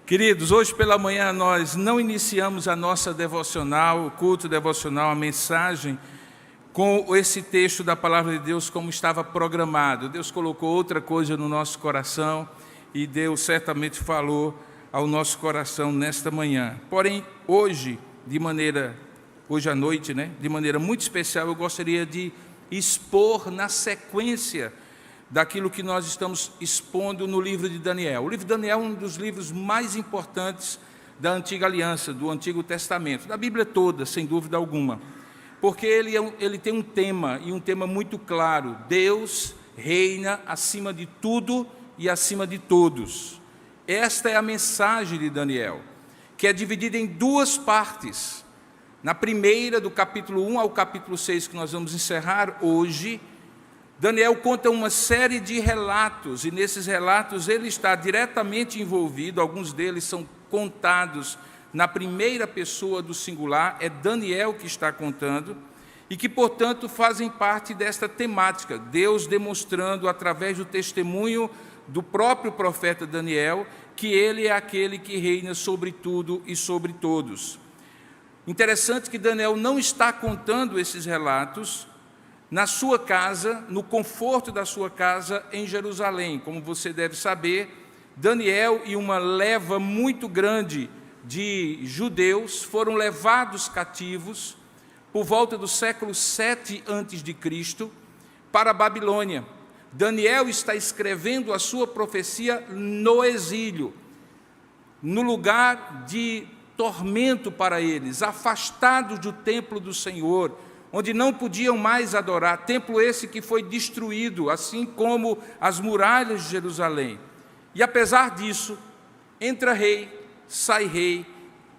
Queridos, hoje pela manhã nós não iniciamos a nossa devocional, o culto devocional, a mensagem, com esse texto da Palavra de Deus como estava programado. Deus colocou outra coisa no nosso coração e Deus certamente falou ao nosso coração nesta manhã. Porém, hoje à noite, de maneira muito especial, eu gostaria de expor na sequência daquilo que nós estamos expondo no livro de Daniel. O livro de Daniel é um dos livros mais importantes da Antiga Aliança, do Antigo Testamento, da Bíblia toda, sem dúvida alguma, porque ele tem um tema, e um tema muito claro: Deus reina acima de tudo e acima de todos. Esta é a mensagem de Daniel, que é dividida em duas partes. Na primeira, do capítulo 1 ao capítulo 6, que nós vamos encerrar hoje, Daniel conta uma série de relatos, e nesses relatos ele está diretamente envolvido. Alguns deles são contados na primeira pessoa do singular, é Daniel que está contando, e que, portanto, fazem parte desta temática, Deus demonstrando, através do testemunho do próprio profeta Daniel, que ele é aquele que reina sobre tudo e sobre todos. Interessante que Daniel não está contando esses relatos na sua casa, no conforto da sua casa em Jerusalém. Como você deve saber, Daniel e uma leva muito grande de judeus foram levados cativos por volta do século 7 a.C. para a Babilônia. Daniel está escrevendo a sua profecia no exílio, no lugar de tormento para eles, afastados do templo do Senhor, onde não podiam mais adorar, templo esse que foi destruído, assim como as muralhas de Jerusalém. E apesar disso, entra rei, sai rei,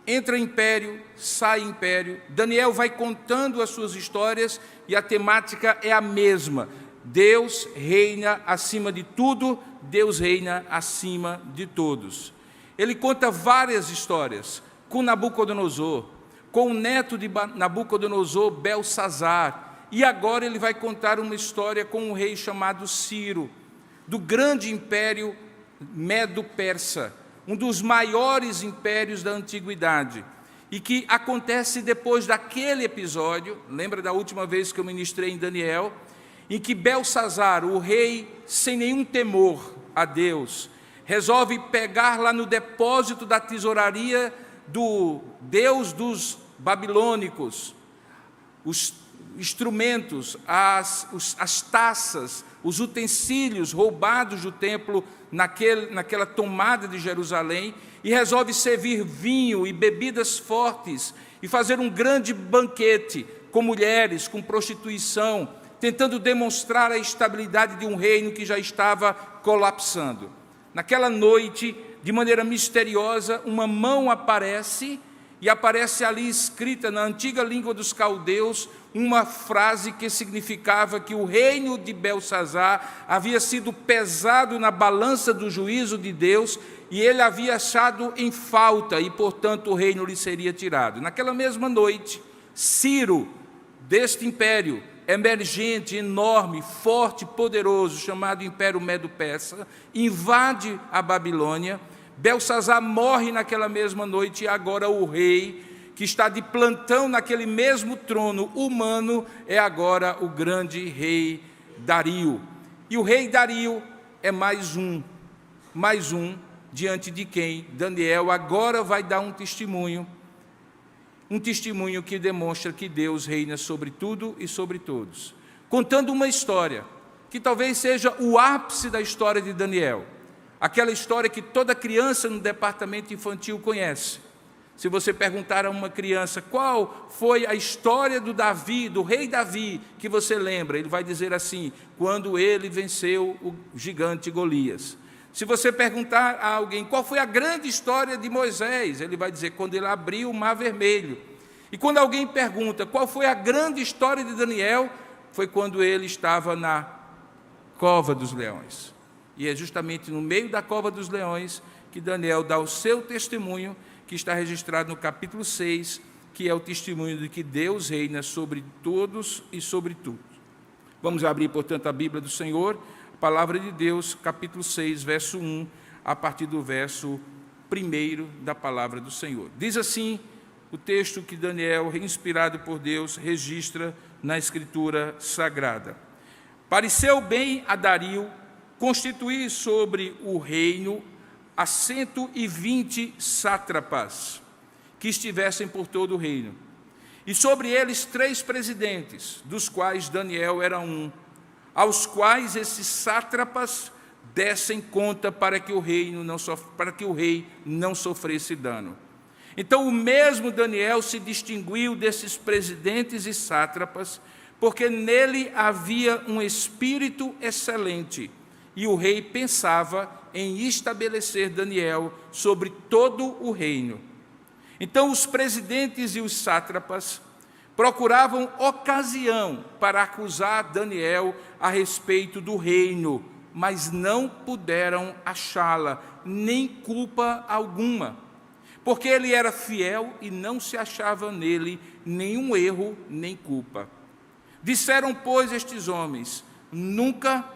entra império, sai império. Daniel vai contando as suas histórias e a temática é a mesma: Deus reina acima de tudo, Deus reina acima de todos. Ele conta várias histórias com Nabucodonosor, com o neto de Nabucodonosor, Belsazar, e agora ele vai contar uma história com um rei chamado Ciro, do grande império Medo-Persa, um dos maiores impérios da antiguidade, e que acontece depois daquele episódio. Lembra da última vez que eu ministrei em Daniel, em que Belsazar, o rei, sem nenhum temor a Deus, resolve pegar lá no depósito da tesouraria do Deus dos babilônicos os instrumentos, as taças, os utensílios roubados do templo naquela tomada de Jerusalém, e resolve servir vinho e bebidas fortes e fazer um grande banquete com mulheres, com prostituição, tentando demonstrar a estabilidade de um reino que já estava colapsando. Naquela noite, de maneira misteriosa, uma mão aparece, e aparece ali escrita na antiga língua dos caldeus uma frase que significava que o reino de Belsazar havia sido pesado na balança do juízo de Deus, e ele havia achado em falta, e portanto o reino lhe seria tirado. Naquela mesma noite, Ciro, deste império emergente, enorme, forte, poderoso, chamado Império Medo-Persa, invade a Babilônia. Belsazar morre naquela mesma noite, e agora o rei, que está de plantão naquele mesmo trono humano, é agora o grande rei Dario. E o rei Dario é mais um diante de quem Daniel agora vai dar um testemunho que demonstra que Deus reina sobre tudo e sobre todos, contando uma história que talvez seja o ápice da história de Daniel, aquela história que toda criança no departamento infantil conhece. Se você perguntar a uma criança qual foi a história do Davi, do rei Davi, que você lembra, ele vai dizer assim: quando ele venceu o gigante Golias. Se você perguntar a alguém qual foi a grande história de Moisés, ele vai dizer quando ele abriu o Mar Vermelho. E quando alguém pergunta qual foi a grande história de Daniel, foi quando ele estava na cova dos leões. E é justamente no meio da cova dos leões que Daniel dá o seu testemunho, que está registrado no capítulo 6, que é o testemunho de que Deus reina sobre todos e sobre tudo. Vamos abrir, portanto, a Bíblia do Senhor, a Palavra de Deus, capítulo 6, verso 1, a partir do verso primeiro da palavra do Senhor. Diz assim o texto que Daniel, inspirado por Deus, registra na Escritura Sagrada. Pareceu bem a Dario constituir sobre o reino a 120 sátrapas que estivessem por todo o reino, e sobre eles 3 presidentes, dos quais Daniel era um, aos quais esses sátrapas dessem conta para que o rei não sofresse dano. Então o mesmo Daniel se distinguiu desses presidentes e sátrapas, porque nele havia um espírito excelente, e o rei pensava em estabelecer Daniel sobre todo o reino. Então os presidentes e os sátrapas procuravam ocasião para acusar Daniel a respeito do reino, mas não puderam achá-la, nem culpa alguma, porque ele era fiel e não se achava nele nenhum erro nem culpa. Disseram, pois, estes homens: nunca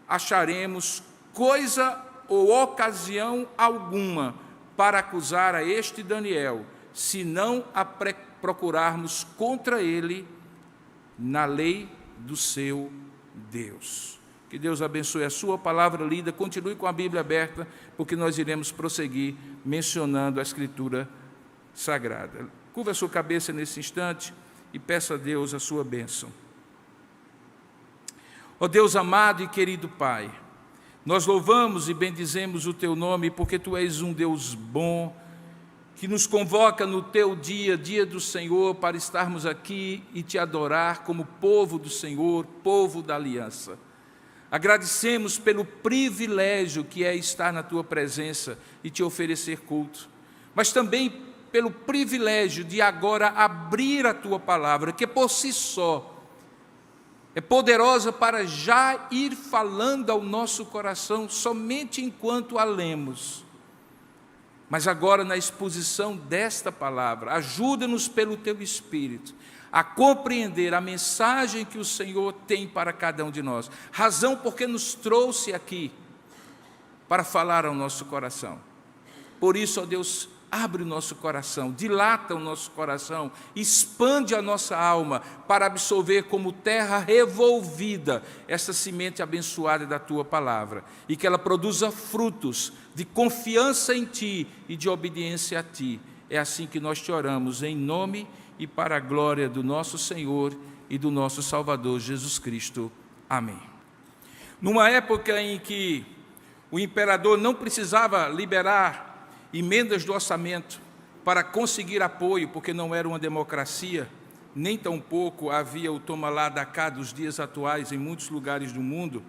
acharemos coisa ou ocasião alguma para acusar a este Daniel, se não a procurarmos contra ele na lei do seu Deus. Que Deus abençoe a sua palavra lida. Continue com a Bíblia aberta, porque nós iremos prosseguir mencionando a Escritura Sagrada. Curva a sua cabeça nesse instante e peça a Deus a sua bênção. Ó Deus amado e querido Pai, nós louvamos e bendizemos o Teu nome, porque Tu és um Deus bom, que nos convoca no Teu dia, dia do Senhor, para estarmos aqui e Te adorar como povo do Senhor, povo da aliança. Agradecemos pelo privilégio que é estar na Tua presença e Te oferecer culto, mas também pelo privilégio de agora abrir a Tua palavra, que por si só é poderosa para já ir falando ao nosso coração somente enquanto a lemos. Mas agora, na exposição desta palavra, ajuda-nos pelo Teu Espírito a compreender a mensagem que o Senhor tem para cada um de nós, razão porque nos trouxe aqui para falar ao nosso coração. Por isso, ó Deus, abre o nosso coração, dilata o nosso coração, expande a nossa alma para absorver como terra revolvida essa semente abençoada da Tua palavra, e que ela produza frutos de confiança em Ti e de obediência a Ti. É assim que nós te oramos, em nome e para a glória do nosso Senhor e do nosso Salvador Jesus Cristo. Amém. Numa época em que o imperador não precisava liberar emendas do orçamento para conseguir apoio, porque não era uma democracia, nem tampouco havia o toma lá da cá dos dias atuais em muitos lugares do mundo,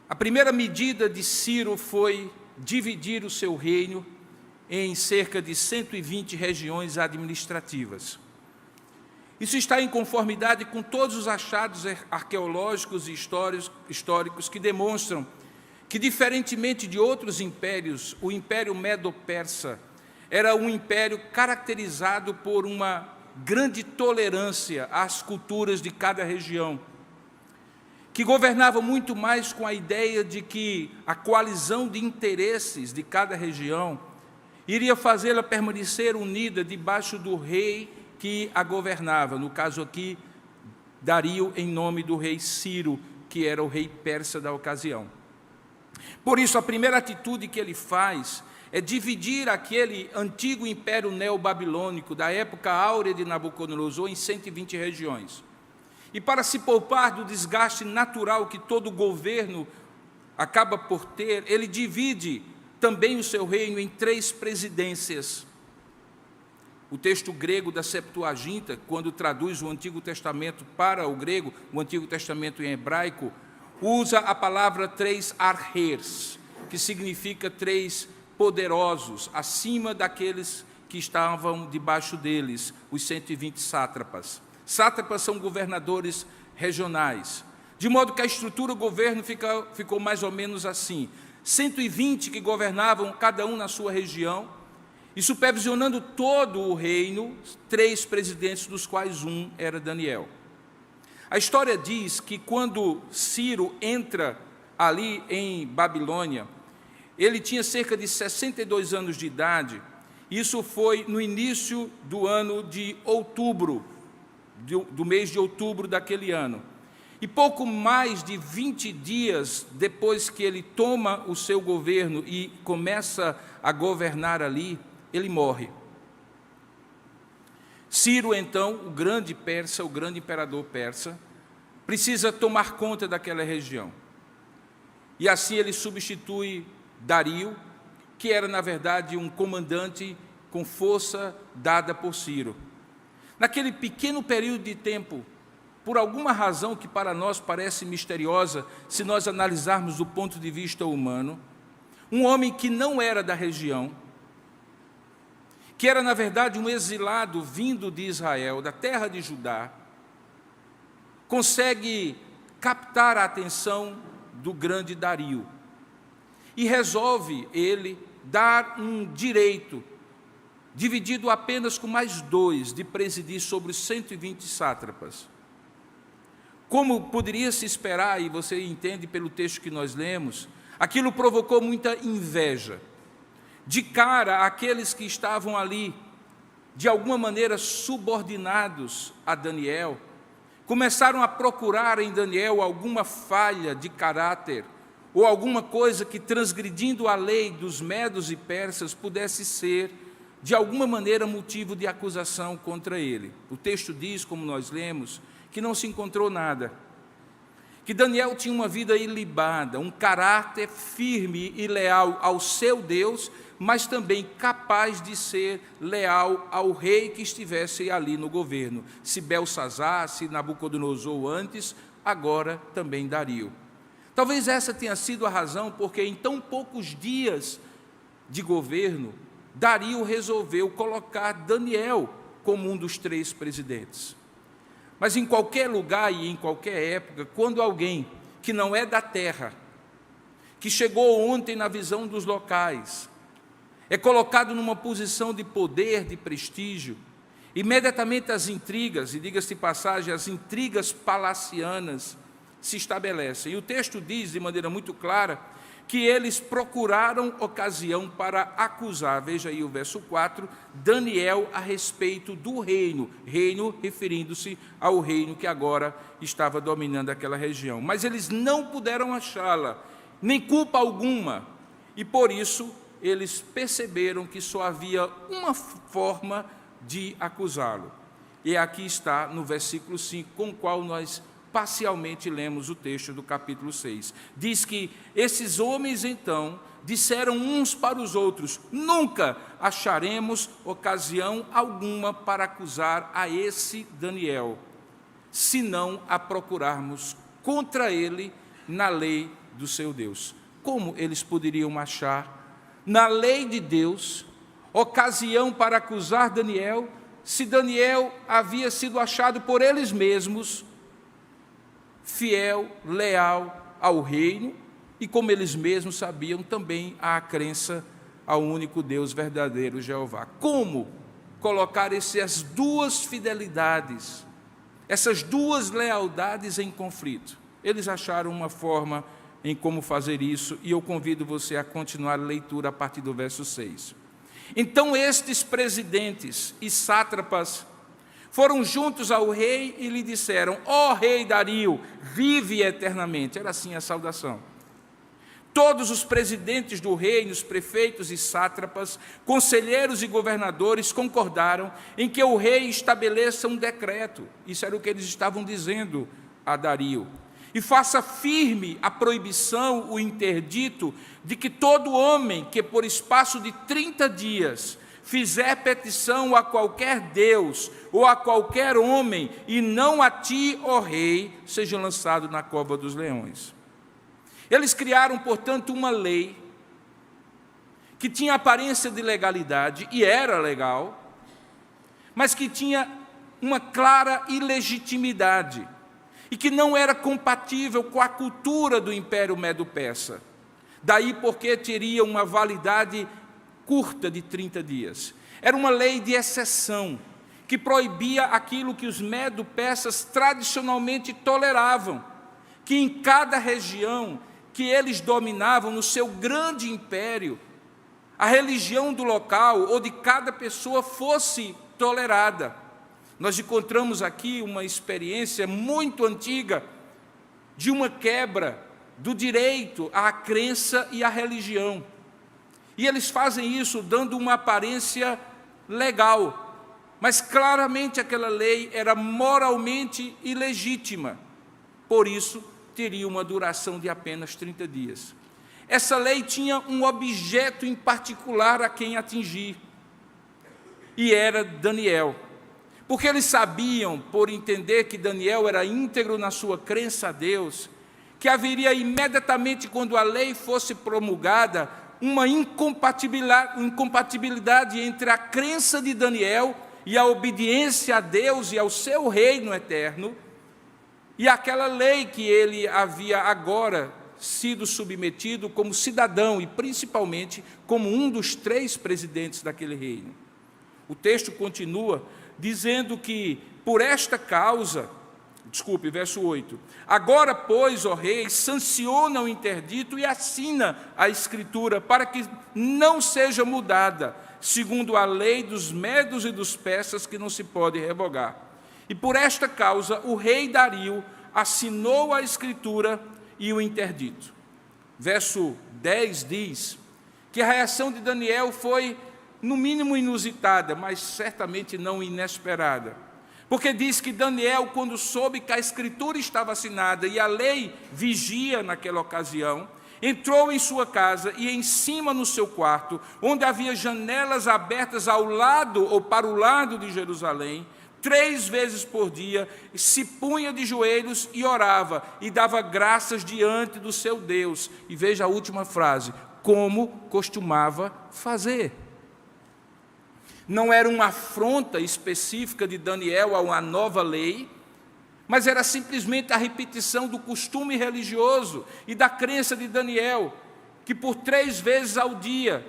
a primeira medida de Ciro foi dividir o seu reino em cerca de 120 regiões administrativas. Isso está em conformidade com todos os achados arqueológicos e históricos que demonstram que, diferentemente de outros impérios, o Império Medo-Persa era um império caracterizado por uma grande tolerância às culturas de cada região, que governava muito mais com a ideia de que a coalizão de interesses de cada região iria fazê-la permanecer unida debaixo do rei que a governava, no caso aqui, Dario, em nome do rei Ciro, que era o rei persa da ocasião. Por isso, a primeira atitude que ele faz é dividir aquele antigo império neobabilônico da época áurea de Nabucodonosor em 120 regiões. E para se poupar do desgaste natural que todo governo acaba por ter, ele divide também o seu reino em 3 presidências. O texto grego da Septuaginta, quando traduz o Antigo Testamento para o grego, o Antigo Testamento em hebraico, usa a palavra 3 archers, que significa 3 poderosos, acima daqueles que estavam debaixo deles, os 120 sátrapas. Sátrapas são governadores regionais, de modo que a estrutura do governo ficou mais ou menos assim: 120 que governavam cada um na sua região, e supervisionando todo o reino, 3 presidentes, dos quais um era Daniel. A história diz que quando Ciro entra ali em Babilônia, ele tinha cerca de 62 anos de idade. Isso foi no início do ano de outubro, do mês de outubro daquele ano. E pouco mais de 20 dias depois que ele toma o seu governo e começa a governar ali, ele morre. Ciro, então, o grande persa, o grande imperador persa, precisa tomar conta daquela região. E assim ele substitui Dario, que era, na verdade, um comandante com força dada por Ciro. Naquele pequeno período de tempo, por alguma razão que para nós parece misteriosa, se nós analisarmos do ponto de vista humano, um homem que não era da região, que era, na verdade, um exilado vindo de Israel, da terra de Judá, consegue captar a atenção do grande Dario e resolve ele dar um direito, dividido apenas com mais 2, de presidir sobre os 120 sátrapas. Como poderia se esperar, e você entende pelo texto que nós lemos, aquilo provocou muita inveja. De cara, aqueles que estavam ali, de alguma maneira subordinados a Daniel, começaram a procurar em Daniel alguma falha de caráter, ou alguma coisa que, transgredindo a lei dos medos e persas, pudesse ser, de alguma maneira, motivo de acusação contra ele. O texto diz, como nós lemos, que não se encontrou nada, que Daniel tinha uma vida ilibada, um caráter firme e leal ao seu Deus, mas também capaz de ser leal ao rei que estivesse ali no governo. Se Belsazar, se Nabucodonosor antes, agora também Dario. Talvez essa tenha sido a razão porque em tão poucos dias de governo, Dario resolveu colocar Daniel como um dos 3 presidentes. Mas em qualquer lugar e em qualquer época, quando alguém que não é da terra, que chegou ontem na visão dos locais, é colocado numa posição de poder, de prestígio, imediatamente as intrigas, e diga-se de passagem, as intrigas palacianas se estabelecem. E o texto diz de maneira muito clara que eles procuraram ocasião para acusar, veja aí o verso 4, Daniel a respeito do reino referindo-se ao reino que agora estava dominando aquela região. Mas eles não puderam achá-la, nem culpa alguma, e por isso eles perceberam que só havia uma forma de acusá-lo. E aqui está no versículo 5, com o qual nós parcialmente lemos o texto do capítulo 6. Diz que esses homens, então, disseram uns para os outros: nunca acharemos ocasião alguma para acusar a esse Daniel, se não a procurarmos contra ele na lei do seu Deus. Como eles poderiam achar na lei de Deus ocasião para acusar Daniel, se Daniel havia sido achado por eles mesmos fiel, leal ao reino, e como eles mesmos sabiam, também à crença ao único Deus verdadeiro, Jeová? Como colocar essas 2 fidelidades, essas 2 lealdades em conflito? Eles acharam uma forma em como fazer isso, e eu convido você a continuar a leitura a partir do verso 6. Então estes presidentes e sátrapas foram juntos ao rei e lhe disseram: ó rei Dario, vive eternamente. Era assim a saudação. Todos os presidentes do reino, os prefeitos e sátrapas, conselheiros e governadores concordaram em que o rei estabeleça um decreto. Isso era o que eles estavam dizendo a Dario. E faça firme a proibição, o interdito, de que todo homem que por espaço de 30 dias fizer petição a qualquer Deus ou a qualquer homem, e não a ti, ó rei, seja lançado na cova dos leões. Eles criaram, portanto, uma lei que tinha aparência de legalidade, e era legal, mas que tinha uma clara ilegitimidade, e que não era compatível com a cultura do Império Medo-Persa. Daí porque teria uma validade curta de 30 dias. Era uma lei de exceção, que proibia aquilo que os medo-persas tradicionalmente toleravam, que em cada região que eles dominavam no seu grande império, a religião do local ou de cada pessoa fosse tolerada. Nós encontramos aqui uma experiência muito antiga de uma quebra do direito à crença e à religião. E eles fazem isso dando uma aparência legal, mas claramente aquela lei era moralmente ilegítima. Por isso, teria uma duração de apenas 30 dias. Essa lei tinha um objeto em particular a quem atingir, e era Daniel. Porque eles sabiam, por entender que Daniel era íntegro na sua crença a Deus, que haveria imediatamente, quando a lei fosse promulgada, uma incompatibilidade entre a crença de Daniel e a obediência a Deus e ao seu reino eterno, e aquela lei que ele havia agora sido submetido como cidadão e principalmente como um dos 3 presidentes daquele reino. O texto continua dizendo que por esta causa, verso 8, agora, pois, ó rei, sanciona o interdito e assina a escritura para que não seja mudada, segundo a lei dos medos e dos persas, que não se pode revogar. E por esta causa o rei Dario assinou a escritura e o interdito. Verso 10 diz que a reação de Daniel foi, no mínimo, inusitada, mas certamente não inesperada. Porque diz que Daniel, quando soube que a escritura estava assinada e a lei vigia naquela ocasião, entrou em sua casa e em cima no seu quarto, onde havia janelas abertas ao lado ou para o lado de Jerusalém, 3 vezes por dia, se punha de joelhos e orava, e dava graças diante do seu Deus. E veja a última frase, como costumava fazer. Não era uma afronta específica de Daniel a uma nova lei, mas era simplesmente a repetição do costume religioso e da crença de Daniel, que por 3 vezes ao dia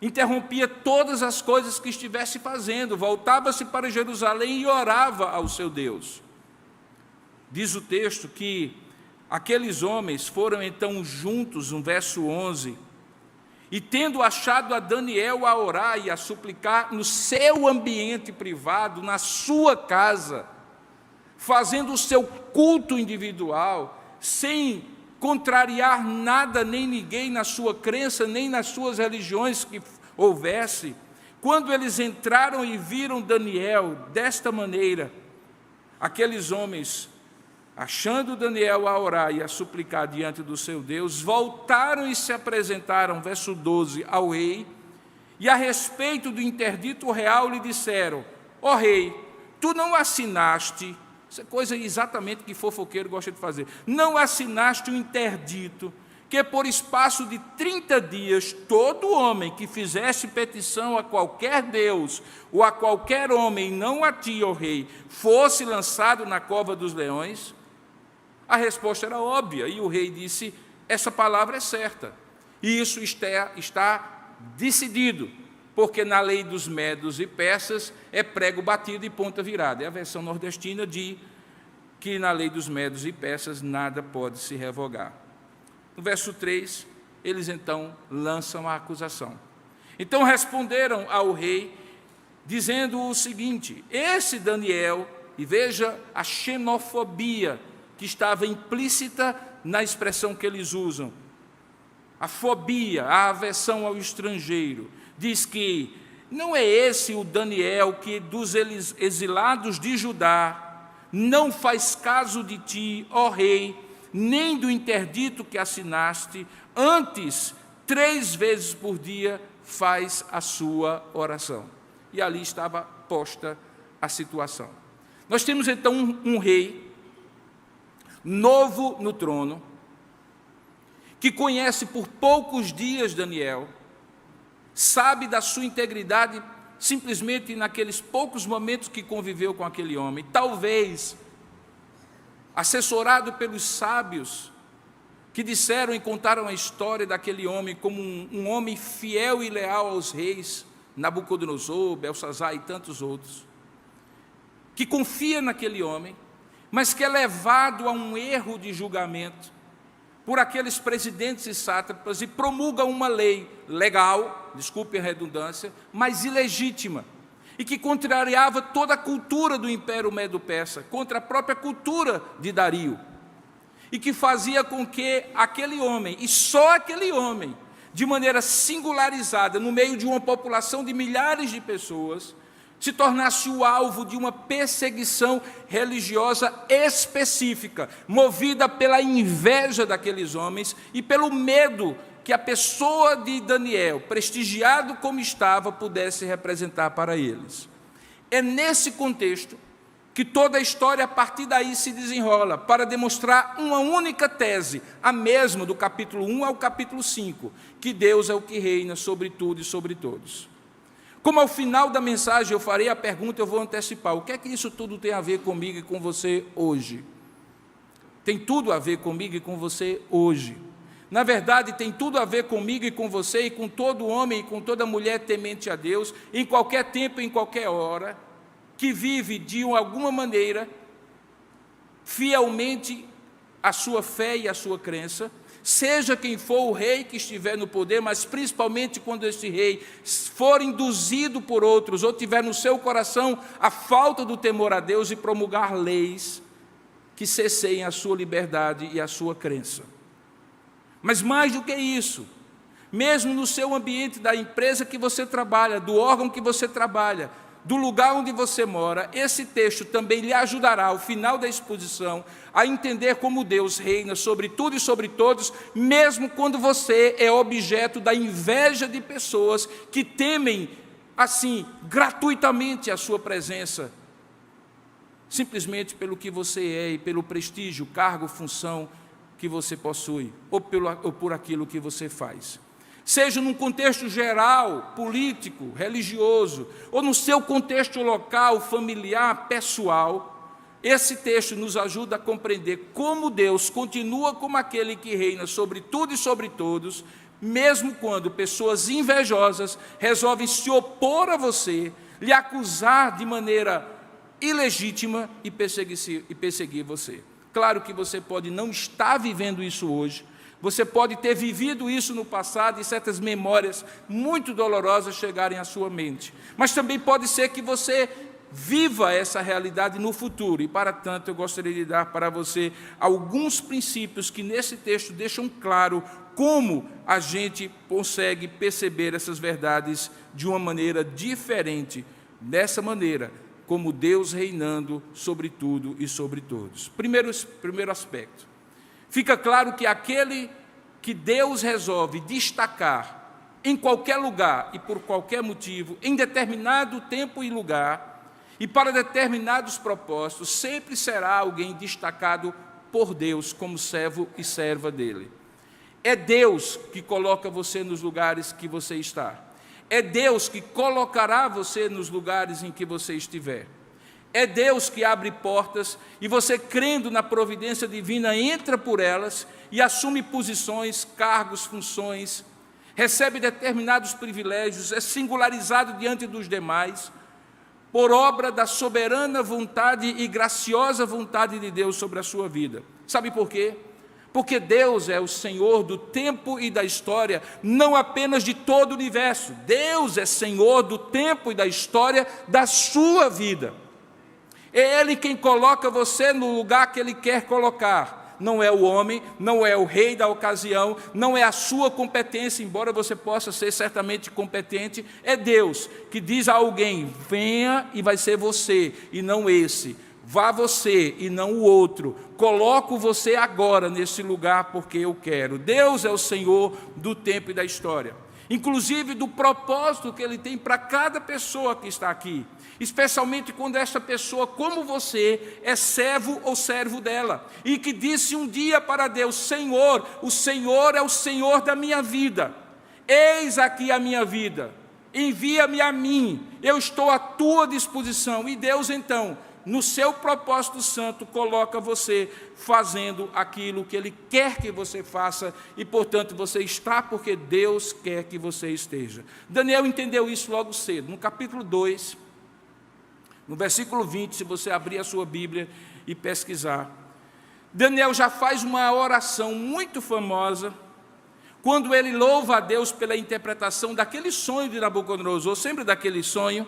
interrompia todas as coisas que estivesse fazendo, voltava-se para Jerusalém e orava ao seu Deus. Diz o texto que aqueles homens foram então juntos, no verso 11, e tendo achado a Daniel a orar e a suplicar no seu ambiente privado, na sua casa, fazendo o seu culto individual, sem contrariar nada nem ninguém na sua crença, nem nas suas religiões que houvesse, quando eles entraram e viram Daniel desta maneira, aqueles homens, achando Daniel a orar e a suplicar diante do seu Deus, voltaram e se apresentaram, verso 12, ao rei, e a respeito do interdito real lhe disseram, ó rei, tu não assinaste, isso é coisa exatamente que fofoqueiro gosta de fazer, não assinaste o interdito, que por espaço de 30 dias, todo homem que fizesse petição a qualquer Deus, ou a qualquer homem, não a ti, ó rei, fosse lançado na cova dos leões? A resposta era óbvia, e o rei disse, essa palavra é certa, e isso está decidido, porque na lei dos medos e persas é prego batido e ponta virada. É a versão nordestina de que na lei dos medos e persas nada pode se revogar. No verso 3, eles então lançam a acusação. Então responderam ao rei, dizendo o seguinte, esse Daniel, e veja a xenofobia que estava implícita na expressão que eles usam, a fobia, a aversão ao estrangeiro, diz que não é esse o Daniel que dos exilados de Judá não faz caso de ti, ó rei, nem do interdito que assinaste, antes 3 vezes por dia faz a sua oração. E ali estava posta a situação. Nós temos então um rei novo no trono, que conhece por poucos dias Daniel, sabe da sua integridade simplesmente naqueles poucos momentos que conviveu com aquele homem, talvez assessorado pelos sábios que disseram e contaram a história daquele homem como um homem fiel e leal aos reis, Nabucodonosor, Belsazar e tantos outros, que confia naquele homem, mas que é levado a um erro de julgamento, por aqueles presidentes e sátrapas e promulga uma lei legal, desculpe a redundância, mas ilegítima, e que contrariava toda a cultura do Império Medo-Persa, contra a própria cultura de Dario, e que fazia com que aquele homem, e só aquele homem, de maneira singularizada, no meio de uma população de milhares de pessoas, se tornasse o alvo de uma perseguição religiosa específica, movida pela inveja daqueles homens e pelo medo que a pessoa de Daniel, prestigiado como estava, pudesse representar para eles. É nesse contexto que toda a história a partir daí se desenrola, para demonstrar uma única tese, a mesma do capítulo 1 ao capítulo 5, que Deus é o que reina sobre tudo e sobre todos. Como ao final da mensagem eu farei a pergunta, eu vou antecipar. O que é que isso tudo tem a ver comigo e com você hoje? Tem tudo a ver comigo e com você hoje. Na verdade, tem tudo a ver comigo e com você e com todo homem e com toda mulher temente a Deus, em qualquer tempo, em qualquer hora, que vive de alguma maneira fielmente a sua fé e a sua crença, seja quem for o rei que estiver no poder, mas principalmente quando esse rei for induzido por outros ou tiver no seu coração a falta do temor a Deus e promulgar leis que cesseiem a sua liberdade e a sua crença. Mas mais do que isso, mesmo no seu ambiente da empresa que você trabalha, do órgão que você trabalha, do lugar onde você mora, esse texto também lhe ajudará, ao final da exposição, a entender como Deus reina sobre tudo e sobre todos, mesmo quando você é objeto da inveja de pessoas que temem, assim, gratuitamente a sua presença, simplesmente pelo que você é e pelo prestígio, cargo, função que você possui, ou por aquilo que você faz. Seja num contexto geral, político, religioso, ou no seu contexto local, familiar, pessoal, esse texto nos ajuda a compreender como Deus continua como aquele que reina sobre tudo e sobre todos, mesmo quando pessoas invejosas resolvem se opor a você, lhe acusar de maneira ilegítima e perseguir você. Claro que você pode não estar vivendo isso hoje, você pode ter vivido isso no passado e certas memórias muito dolorosas chegarem à sua mente. Mas também pode ser que você viva essa realidade no futuro. E, para tanto, eu gostaria de dar para você alguns princípios que nesse texto deixam claro como a gente consegue perceber essas verdades de uma maneira diferente, dessa maneira, como Deus reinando sobre tudo e sobre todos. Primeiro aspecto. Fica claro que aquele que Deus resolve destacar em qualquer lugar e por qualquer motivo, em determinado tempo e lugar, e para determinados propósitos, sempre será alguém destacado por Deus como servo e serva dele. É Deus que coloca você nos lugares que você está. É Deus que colocará você nos lugares em que você estiver. É Deus que abre portas e você, crendo na providência divina, entra por elas e assume posições, cargos, funções, recebe determinados privilégios, é singularizado diante dos demais, por obra da soberana vontade e graciosa vontade de Deus sobre a sua vida. Sabe por quê? Porque Deus é o Senhor do tempo e da história, não apenas de todo o universo. Deus é Senhor do tempo e da história da sua vida. É Ele quem coloca você no lugar que Ele quer colocar. Não é o homem, não é o rei da ocasião, não é a sua competência, embora você possa ser certamente competente. É Deus que diz a alguém: venha e vai ser você, e não esse. Vá você e não o outro. Coloco você agora nesse lugar porque eu quero. Deus é o Senhor do tempo e da história. Inclusive do propósito que Ele tem para cada pessoa que está aqui. Especialmente quando essa pessoa, como você, é servo ou servo dela. E que disse um dia para Deus: Senhor, o Senhor é o Senhor da minha vida. Eis aqui a minha vida. Envia-me a mim. Eu estou à tua disposição. E Deus, então, no seu propósito santo, coloca você fazendo aquilo que Ele quer que você faça, e, portanto, você está porque Deus quer que você esteja. Daniel entendeu isso logo cedo. No capítulo 2, no versículo 20, se você abrir a sua Bíblia e pesquisar, Daniel já faz uma oração muito famosa, quando ele louva a Deus pela interpretação daquele sonho de Nabucodonosor, sempre daquele sonho,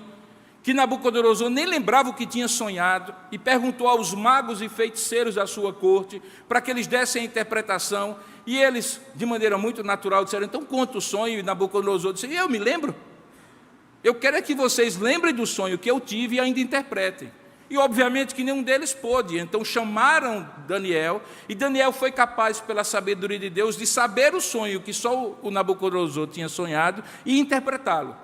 que Nabucodonosor nem lembrava o que tinha sonhado, e perguntou aos magos e feiticeiros da sua corte, para que eles dessem a interpretação, e eles, de maneira muito natural, disseram, então conta o sonho, e Nabucodonosor disse, eu me lembro, eu quero é que vocês lembrem do sonho que eu tive e ainda interpretem. E obviamente que nenhum deles pôde, então chamaram Daniel, e Daniel foi capaz, pela sabedoria de Deus, de saber o sonho que só o Nabucodonosor tinha sonhado e interpretá-lo.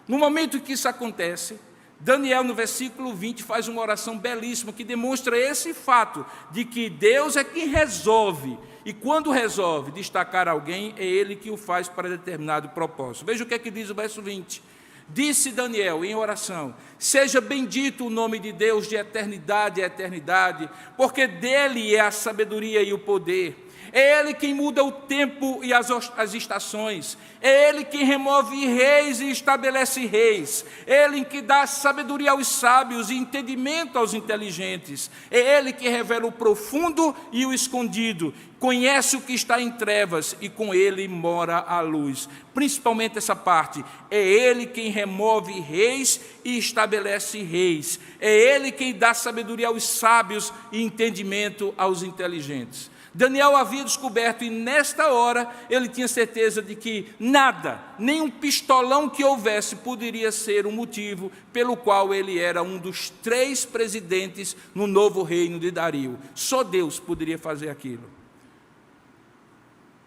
No momento que isso acontece, Daniel, no versículo 20, faz uma oração belíssima que demonstra esse fato de que Deus é quem resolve, e quando resolve destacar alguém, é Ele que o faz para determinado propósito. Veja o que é que diz o verso 20. Disse Daniel em oração, seja bendito o nome de Deus de eternidade a eternidade, porque dele é a sabedoria e o poder. É Ele quem muda o tempo e as estações. É Ele quem remove reis e estabelece reis. É Ele que dá sabedoria aos sábios e entendimento aos inteligentes. É Ele que revela o profundo e o escondido. Conhece o que está em trevas e com Ele mora a luz. Principalmente essa parte. É Ele quem remove reis e estabelece reis. É Ele quem dá sabedoria aos sábios e entendimento aos inteligentes. Daniel havia descoberto, e nesta hora ele tinha certeza de que nada, nem um pistolão que houvesse, poderia ser o motivo pelo qual ele era um dos 3 presidentes no novo reino de Dario. Só Deus poderia fazer aquilo.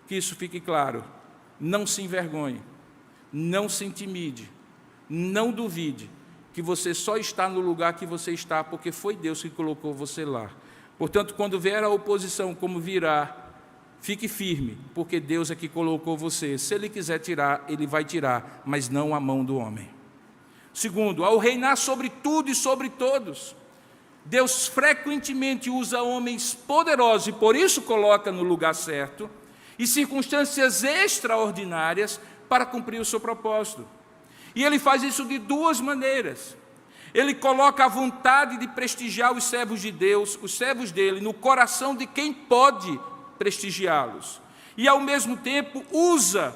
Que isso fique claro. Não se envergonhe, não se intimide, não duvide que você só está no lugar que você está porque foi Deus que colocou você lá. Portanto, quando vier a oposição, como virá, fique firme, porque Deus é que colocou você. Se Ele quiser tirar, Ele vai tirar, mas não a mão do homem. Segundo, ao reinar sobre tudo e sobre todos, Deus frequentemente usa homens poderosos, e por isso coloca no lugar certo, e circunstâncias extraordinárias para cumprir o seu propósito. E Ele faz isso de 2 maneiras. Ele coloca a vontade de prestigiar os servos de Deus, os servos dele, no coração de quem pode prestigiá-los. E, ao mesmo tempo, usa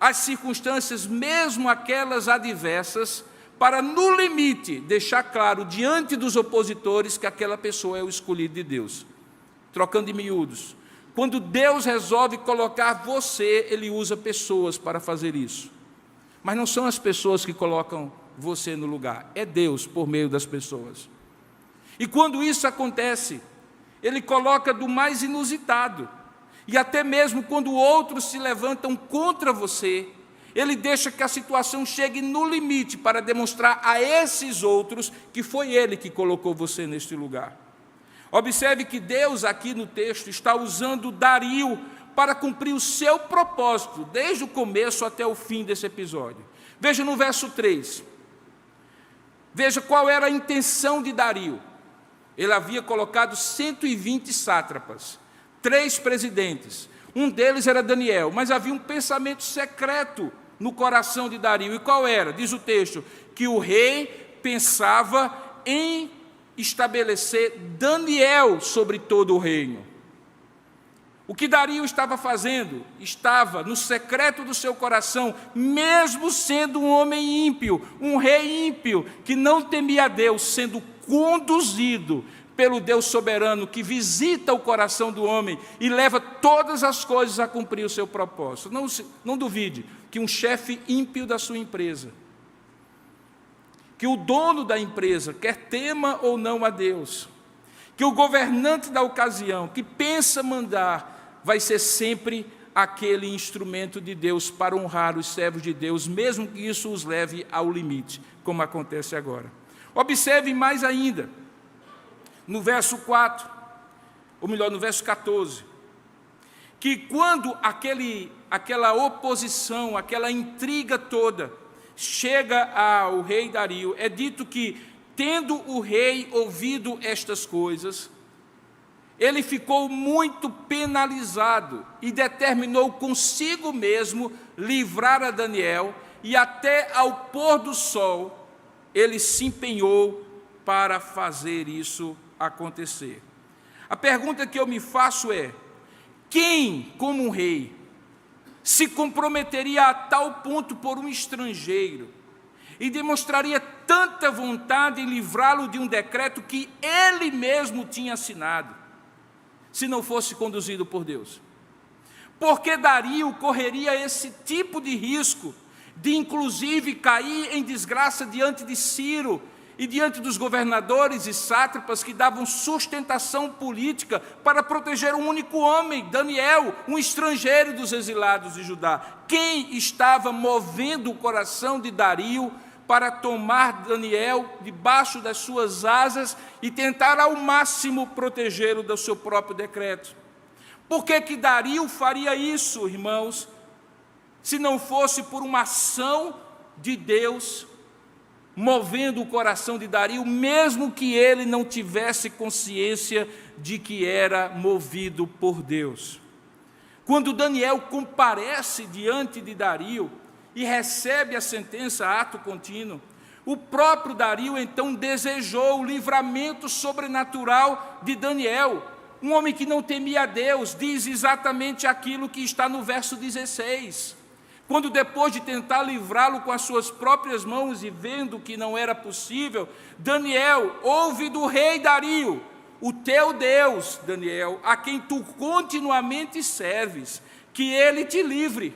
as circunstâncias, mesmo aquelas adversas, para, no limite, deixar claro diante dos opositores que aquela pessoa é o escolhido de Deus. Trocando em miúdos, quando Deus resolve colocar você, Ele usa pessoas para fazer isso. Mas não são as pessoas que colocam você no lugar, é Deus por meio das pessoas. E quando isso acontece, Ele coloca do mais inusitado, e até mesmo quando outros se levantam contra você, Ele deixa que a situação chegue no limite para demonstrar a esses outros que foi Ele que colocou você neste lugar. Observe que Deus aqui no texto está usando Dario para cumprir o seu propósito, desde o começo até o fim desse episódio. Veja no verso 3. Veja qual era a intenção de Dario. Ele havia colocado 120 sátrapas, 3 presidentes. Um deles era Daniel, mas havia um pensamento secreto no coração de Dario. E qual era? Diz o texto, que o rei pensava em estabelecer Daniel sobre todo o reino. O que Dario estava fazendo? Estava no secreto do seu coração, mesmo sendo um homem ímpio, um rei ímpio, que não temia a Deus, sendo conduzido pelo Deus soberano, que visita o coração do homem e leva todas as coisas a cumprir o seu propósito. Não duvide que um chefe ímpio da sua empresa, que o dono da empresa, quer tema ou não a Deus, que o governante da ocasião, que pensa mandar, vai ser sempre aquele instrumento de Deus para honrar os servos de Deus, mesmo que isso os leve ao limite, como acontece agora. Observe mais ainda, no verso 4, ou melhor, no verso 14, que quando aquela oposição, aquela intriga toda, chega ao rei Dario, é dito que, tendo o rei ouvido estas coisas, ele ficou muito penalizado e determinou consigo mesmo livrar a Daniel, e até ao pôr do sol ele se empenhou para fazer isso acontecer. A pergunta que eu me faço é: quem, como um rei, se comprometeria a tal ponto por um estrangeiro e demonstraria tanta vontade em livrá-lo de um decreto que ele mesmo tinha assinado, se não fosse conduzido por Deus? Por que Dario correria esse tipo de risco de, inclusive, cair em desgraça diante de Ciro e diante dos governadores e sátrapas que davam sustentação política para proteger um único homem, Daniel, um estrangeiro dos exilados de Judá? Quem estava movendo o coração de Dario para tomar Daniel debaixo das suas asas e tentar ao máximo protegê-lo do seu próprio decreto? Por que Dario faria isso, irmãos, se não fosse por uma ação de Deus movendo o coração de Dario, mesmo que ele não tivesse consciência de que era movido por Deus? Quando Daniel comparece diante de Dario e recebe a sentença ato contínuo, o próprio Dario então desejou o livramento sobrenatural de Daniel. Um homem que não temia a Deus, diz exatamente aquilo que está no verso 16. Quando, depois de tentar livrá-lo com as suas próprias mãos e vendo que não era possível, Daniel ouve do rei Dario: o teu Deus, Daniel, a quem tu continuamente serves, que ele te livre.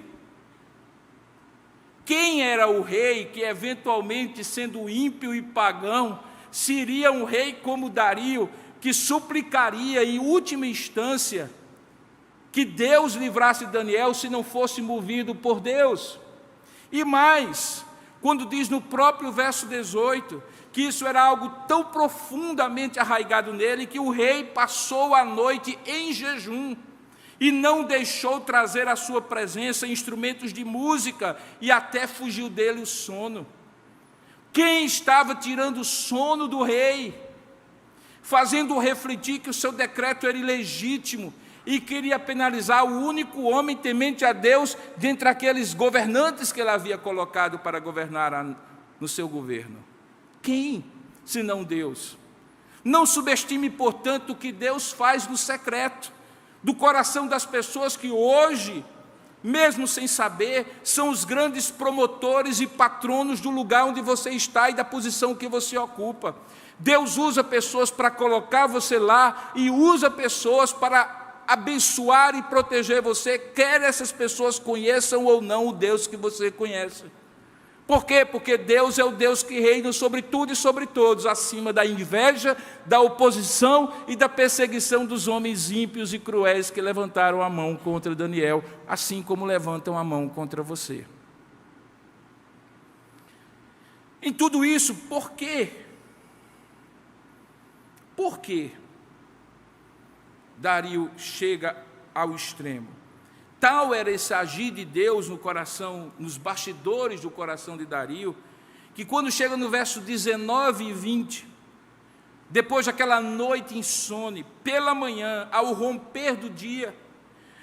Quem era o rei que, eventualmente, sendo ímpio e pagão, seria um rei como Dario, que suplicaria, em última instância, que Deus livrasse Daniel, se não fosse movido por Deus? E mais, quando diz no próprio verso 18, que isso era algo tão profundamente arraigado nele, que o rei passou a noite em jejum, e não deixou trazer à sua presença instrumentos de música, e até fugiu dele o sono. Quem estava tirando o sono do rei, fazendo-o refletir que o seu decreto era ilegítimo, e queria penalizar o único homem temente a Deus dentre aqueles governantes que ele havia colocado para governar no seu governo? Quem, senão Deus? Não subestime, portanto, o que Deus faz no secreto do coração das pessoas que hoje, mesmo sem saber, são os grandes promotores e patronos do lugar onde você está e da posição que você ocupa. Deus usa pessoas para colocar você lá e usa pessoas para abençoar e proteger você, quer essas pessoas conheçam ou não o Deus que você conhece. Por quê? Porque Deus é o Deus que reina sobre tudo e sobre todos, acima da inveja, da oposição e da perseguição dos homens ímpios e cruéis que levantaram a mão contra Daniel, assim como levantam a mão contra você. Em tudo isso, por quê? Por quê Dario chega ao extremo? Tal era esse agir de Deus no coração, nos bastidores do coração de Dario, que quando chega no verso 19 e 20, depois daquela noite insone, pela manhã, ao romper do dia,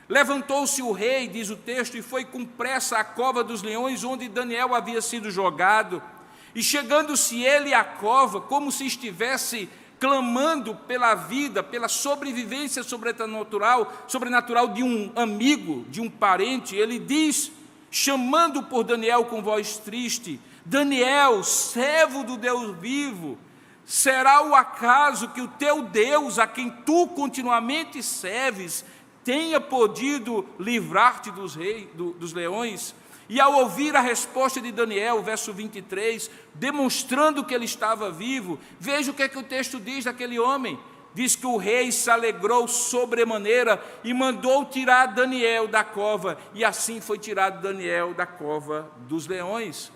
levantou-se o rei, diz o texto, e foi com pressa à cova dos leões, onde Daniel havia sido jogado, e chegando-se ele à cova, como se estivesse clamando pela vida, pela sobrevivência sobrenatural de um amigo, de um parente, ele diz, chamando por Daniel com voz triste: Daniel, servo do Deus vivo, será o acaso que o teu Deus, a quem tu continuamente serves, tenha podido livrar-te dos leões? E ao ouvir a resposta de Daniel, verso 23, demonstrando que ele estava vivo, veja o que o texto diz daquele homem. Diz que o rei se alegrou sobremaneira e mandou tirar Daniel da cova, e assim foi tirado Daniel da cova dos leões.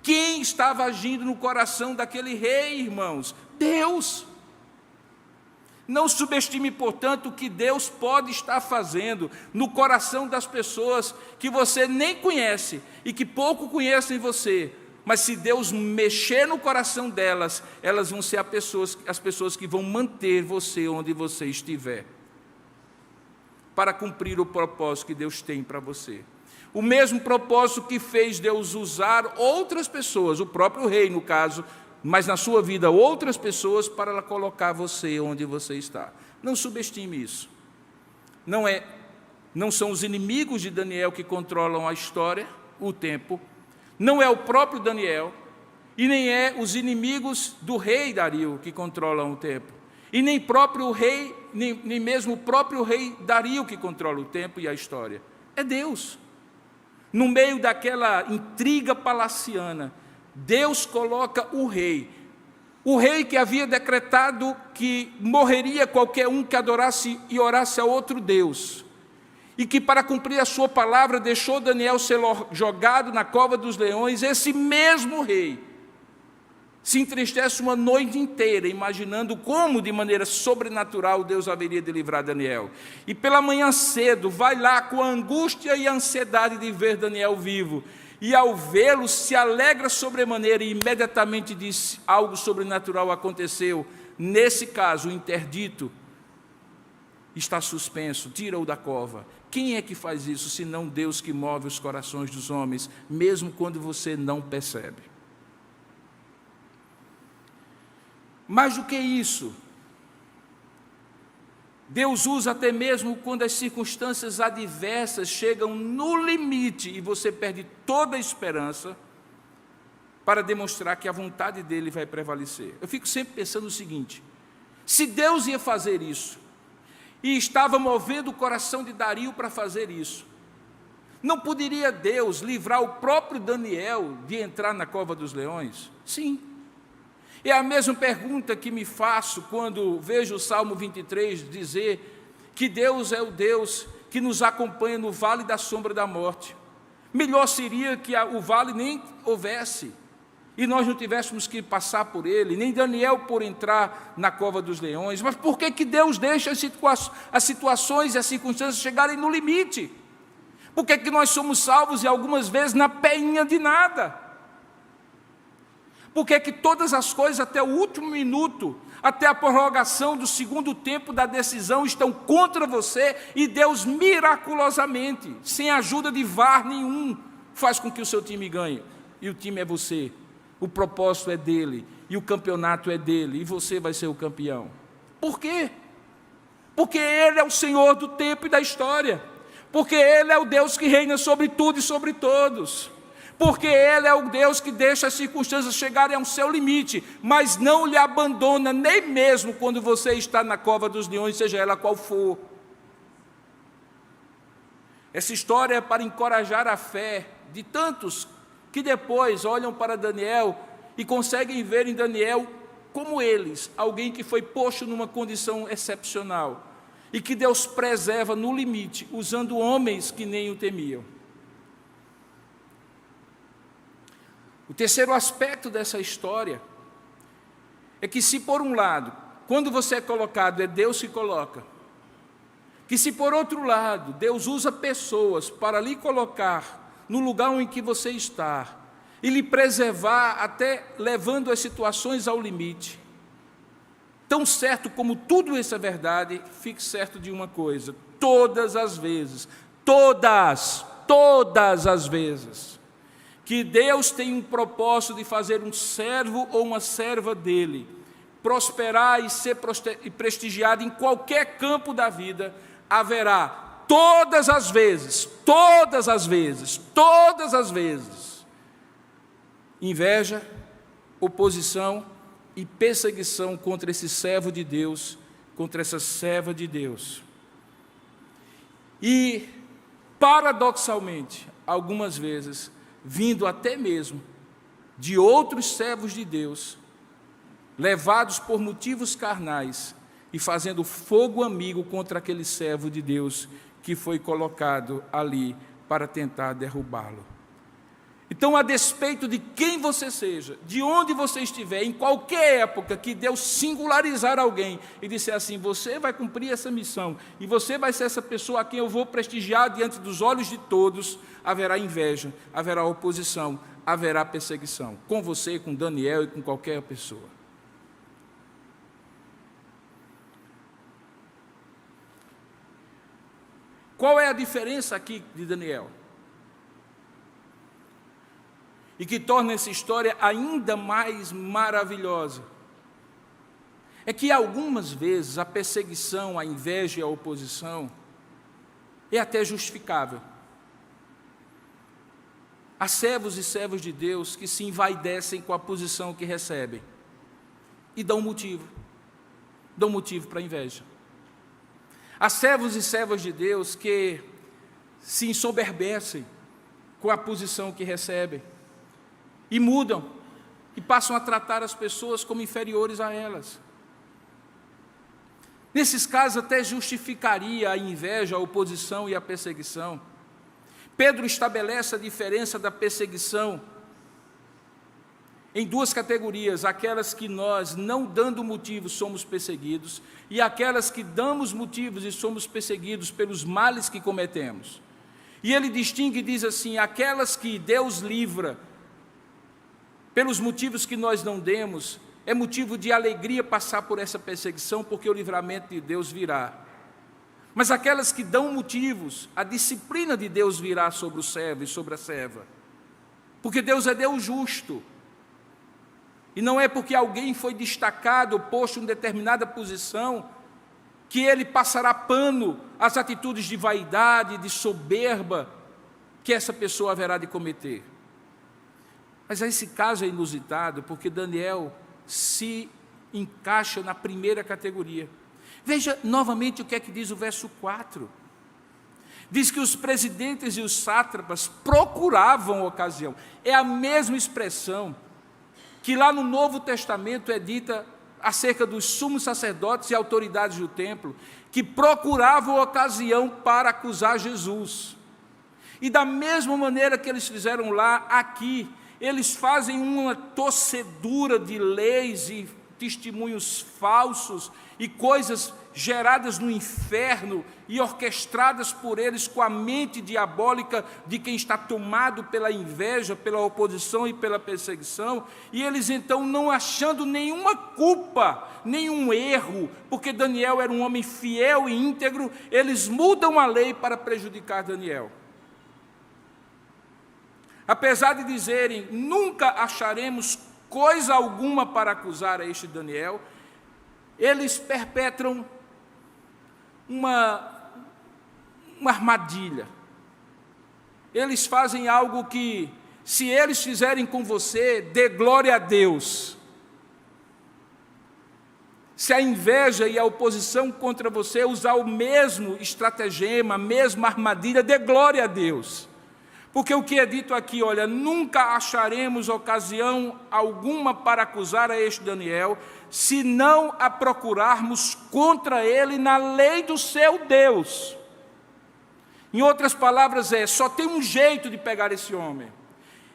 Quem estava agindo no coração daquele rei, irmãos? Deus. Não subestime, portanto, o que Deus pode estar fazendo no coração das pessoas que você nem conhece e que pouco conhecem você. Mas se Deus mexer no coração delas, elas vão ser as pessoas que vão manter você onde você estiver, para cumprir o propósito que Deus tem para você. O mesmo propósito que fez Deus usar outras pessoas, o próprio rei no caso, mas na sua vida outras pessoas, para colocar você onde você está. Não subestime isso. Não são os inimigos de Daniel que controlam a história, o tempo, não é o próprio Daniel, e nem é os inimigos do rei Dario que controlam o tempo, e nem mesmo o próprio rei Dario que controla o tempo e a história. É Deus. No meio daquela intriga palaciana, Deus coloca o rei que havia decretado que morreria qualquer um que adorasse e orasse a outro Deus, e que para cumprir a sua palavra deixou Daniel ser jogado na cova dos leões. Esse mesmo rei se entristece uma noite inteira, imaginando como de maneira sobrenatural Deus haveria de livrar Daniel. E pela manhã cedo vai lá com a angústia e a ansiedade de ver Daniel vivo, e ao vê-lo se alegra sobremaneira e imediatamente diz: algo sobrenatural aconteceu. Nesse caso, o interdito está suspenso, tira-o da cova. Quem é que faz isso, senão Deus, que move os corações dos homens, mesmo quando você não percebe? Mais do que isso, Deus usa até mesmo quando as circunstâncias adversas chegam no limite e você perde toda a esperança, para demonstrar que a vontade dele vai prevalecer. Eu fico sempre pensando o seguinte: se Deus ia fazer isso, e estava movendo o coração de Dario para fazer isso, não poderia Deus livrar o próprio Daniel de entrar na cova dos leões? Sim. É a mesma pergunta que me faço quando vejo o Salmo 23 dizer que Deus é o Deus que nos acompanha no vale da sombra da morte. Melhor seria que o vale nem houvesse, e nós não tivéssemos que passar por ele, nem Daniel por entrar na cova dos leões. Mas por que Deus deixa as situações e as circunstâncias chegarem no limite? Por que nós somos salvos e algumas vezes na peinha de nada? Por que todas as coisas até o último minuto, até a prorrogação do segundo tempo da decisão, estão contra você, e Deus miraculosamente, sem ajuda de VAR nenhum, faz com que o seu time ganhe? E o time é você, o propósito é dele, e o campeonato é dele, e você vai ser o campeão. Por quê? Porque Ele é o Senhor do tempo e da história, porque Ele é o Deus que reina sobre tudo e sobre todos, porque Ele é o Deus que deixa as circunstâncias chegarem ao seu limite, mas não lhe abandona, nem mesmo quando você está na cova dos leões, seja ela qual for. Essa história é para encorajar a fé de tantos que depois olham para Daniel e conseguem ver em Daniel, como eles, alguém que foi posto numa condição excepcional, e que Deus preserva no limite, usando homens que nem o temiam. O terceiro aspecto dessa história é que, se por um lado, quando você é colocado, é Deus que coloca, que se por outro lado, Deus usa pessoas para lhe colocar no lugar em que você está e lhe preservar, até levando as situações ao limite, tão certo como tudo isso é verdade, fique certo de uma coisa: todas as vezes, todas as vezes, que Deus tem um propósito de fazer um servo ou uma serva dele prosperar e ser prestigiado em qualquer campo da vida, haverá todas as vezes, inveja, oposição e perseguição contra esse servo de Deus, contra essa serva de Deus. E, paradoxalmente, algumas vezes, vindo até mesmo de outros servos de Deus, levados por motivos carnais e fazendo fogo amigo contra aquele servo de Deus que foi colocado ali para tentar derrubá-lo. Então, a despeito de quem você seja, de onde você estiver, em qualquer época que Deus singularizar alguém e disser assim: você vai cumprir essa missão, e você vai ser essa pessoa a quem eu vou prestigiar diante dos olhos de todos, haverá inveja, haverá oposição, haverá perseguição, com você, com Daniel e com qualquer pessoa. Qual é a diferença aqui de Daniel? E que torna essa história ainda mais maravilhosa. é que algumas vezes a perseguição, a inveja e a oposição é até justificável. Há servos e servas de Deus que se envaidecem com a posição que recebem e dão motivo para a inveja. Há servos e servas de Deus que se ensoberbecem com a posição que recebem e mudam e passam a tratar as pessoas como inferiores a elas. Nesses casos até justificaria a inveja, a oposição e a perseguição. Pedro estabelece a diferença da perseguição em duas categorias: aquelas que nós, não dando motivos, somos perseguidos, e aquelas que damos motivos e somos perseguidos pelos males que cometemos. E ele distingue e diz assim: aquelas que Deus livra pelos motivos que nós não demos, é motivo de alegria passar por essa perseguição, porque o livramento de Deus virá. Mas aquelas que dão motivos, a disciplina de Deus virá sobre o servo e sobre a serva. Porque Deus é Deus justo. E não é porque alguém foi destacado, posto em determinada posição, que ele passará pano às atitudes de vaidade, de soberba, que essa pessoa haverá de cometer. Mas esse caso é inusitado, porque Daniel se encaixa na primeira categoria. Veja novamente o que é que diz o verso 4. Diz que os presidentes e os sátrapas procuravam ocasião. É a mesma expressão que lá no Novo Testamento é dita acerca dos sumos sacerdotes e autoridades do templo, que procuravam ocasião para acusar Jesus. E da mesma maneira que eles fizeram lá, aqui, eles fazem uma torcedura de leis e testemunhos falsos e coisas geradas no inferno e orquestradas por eles com a mente diabólica de quem está tomado pela inveja, pela oposição e pela perseguição, e eles então, não achando nenhuma culpa, nenhum erro, porque Daniel era um homem fiel e íntegro, eles mudam a lei para prejudicar Daniel. Apesar de dizerem: nunca acharemos coisa alguma para acusar a este Daniel, eles perpetram uma armadilha. Eles fazem algo que, se eles fizerem com você, dê glória a Deus. Se a inveja e a oposição contra você usar o mesmo estratagema, a mesma armadilha, dê glória a Deus. Porque o que é dito aqui, olha: nunca acharemos ocasião alguma para acusar a este Daniel, se não a procurarmos contra ele na lei do seu Deus. Em outras palavras, só tem um jeito de pegar esse homem: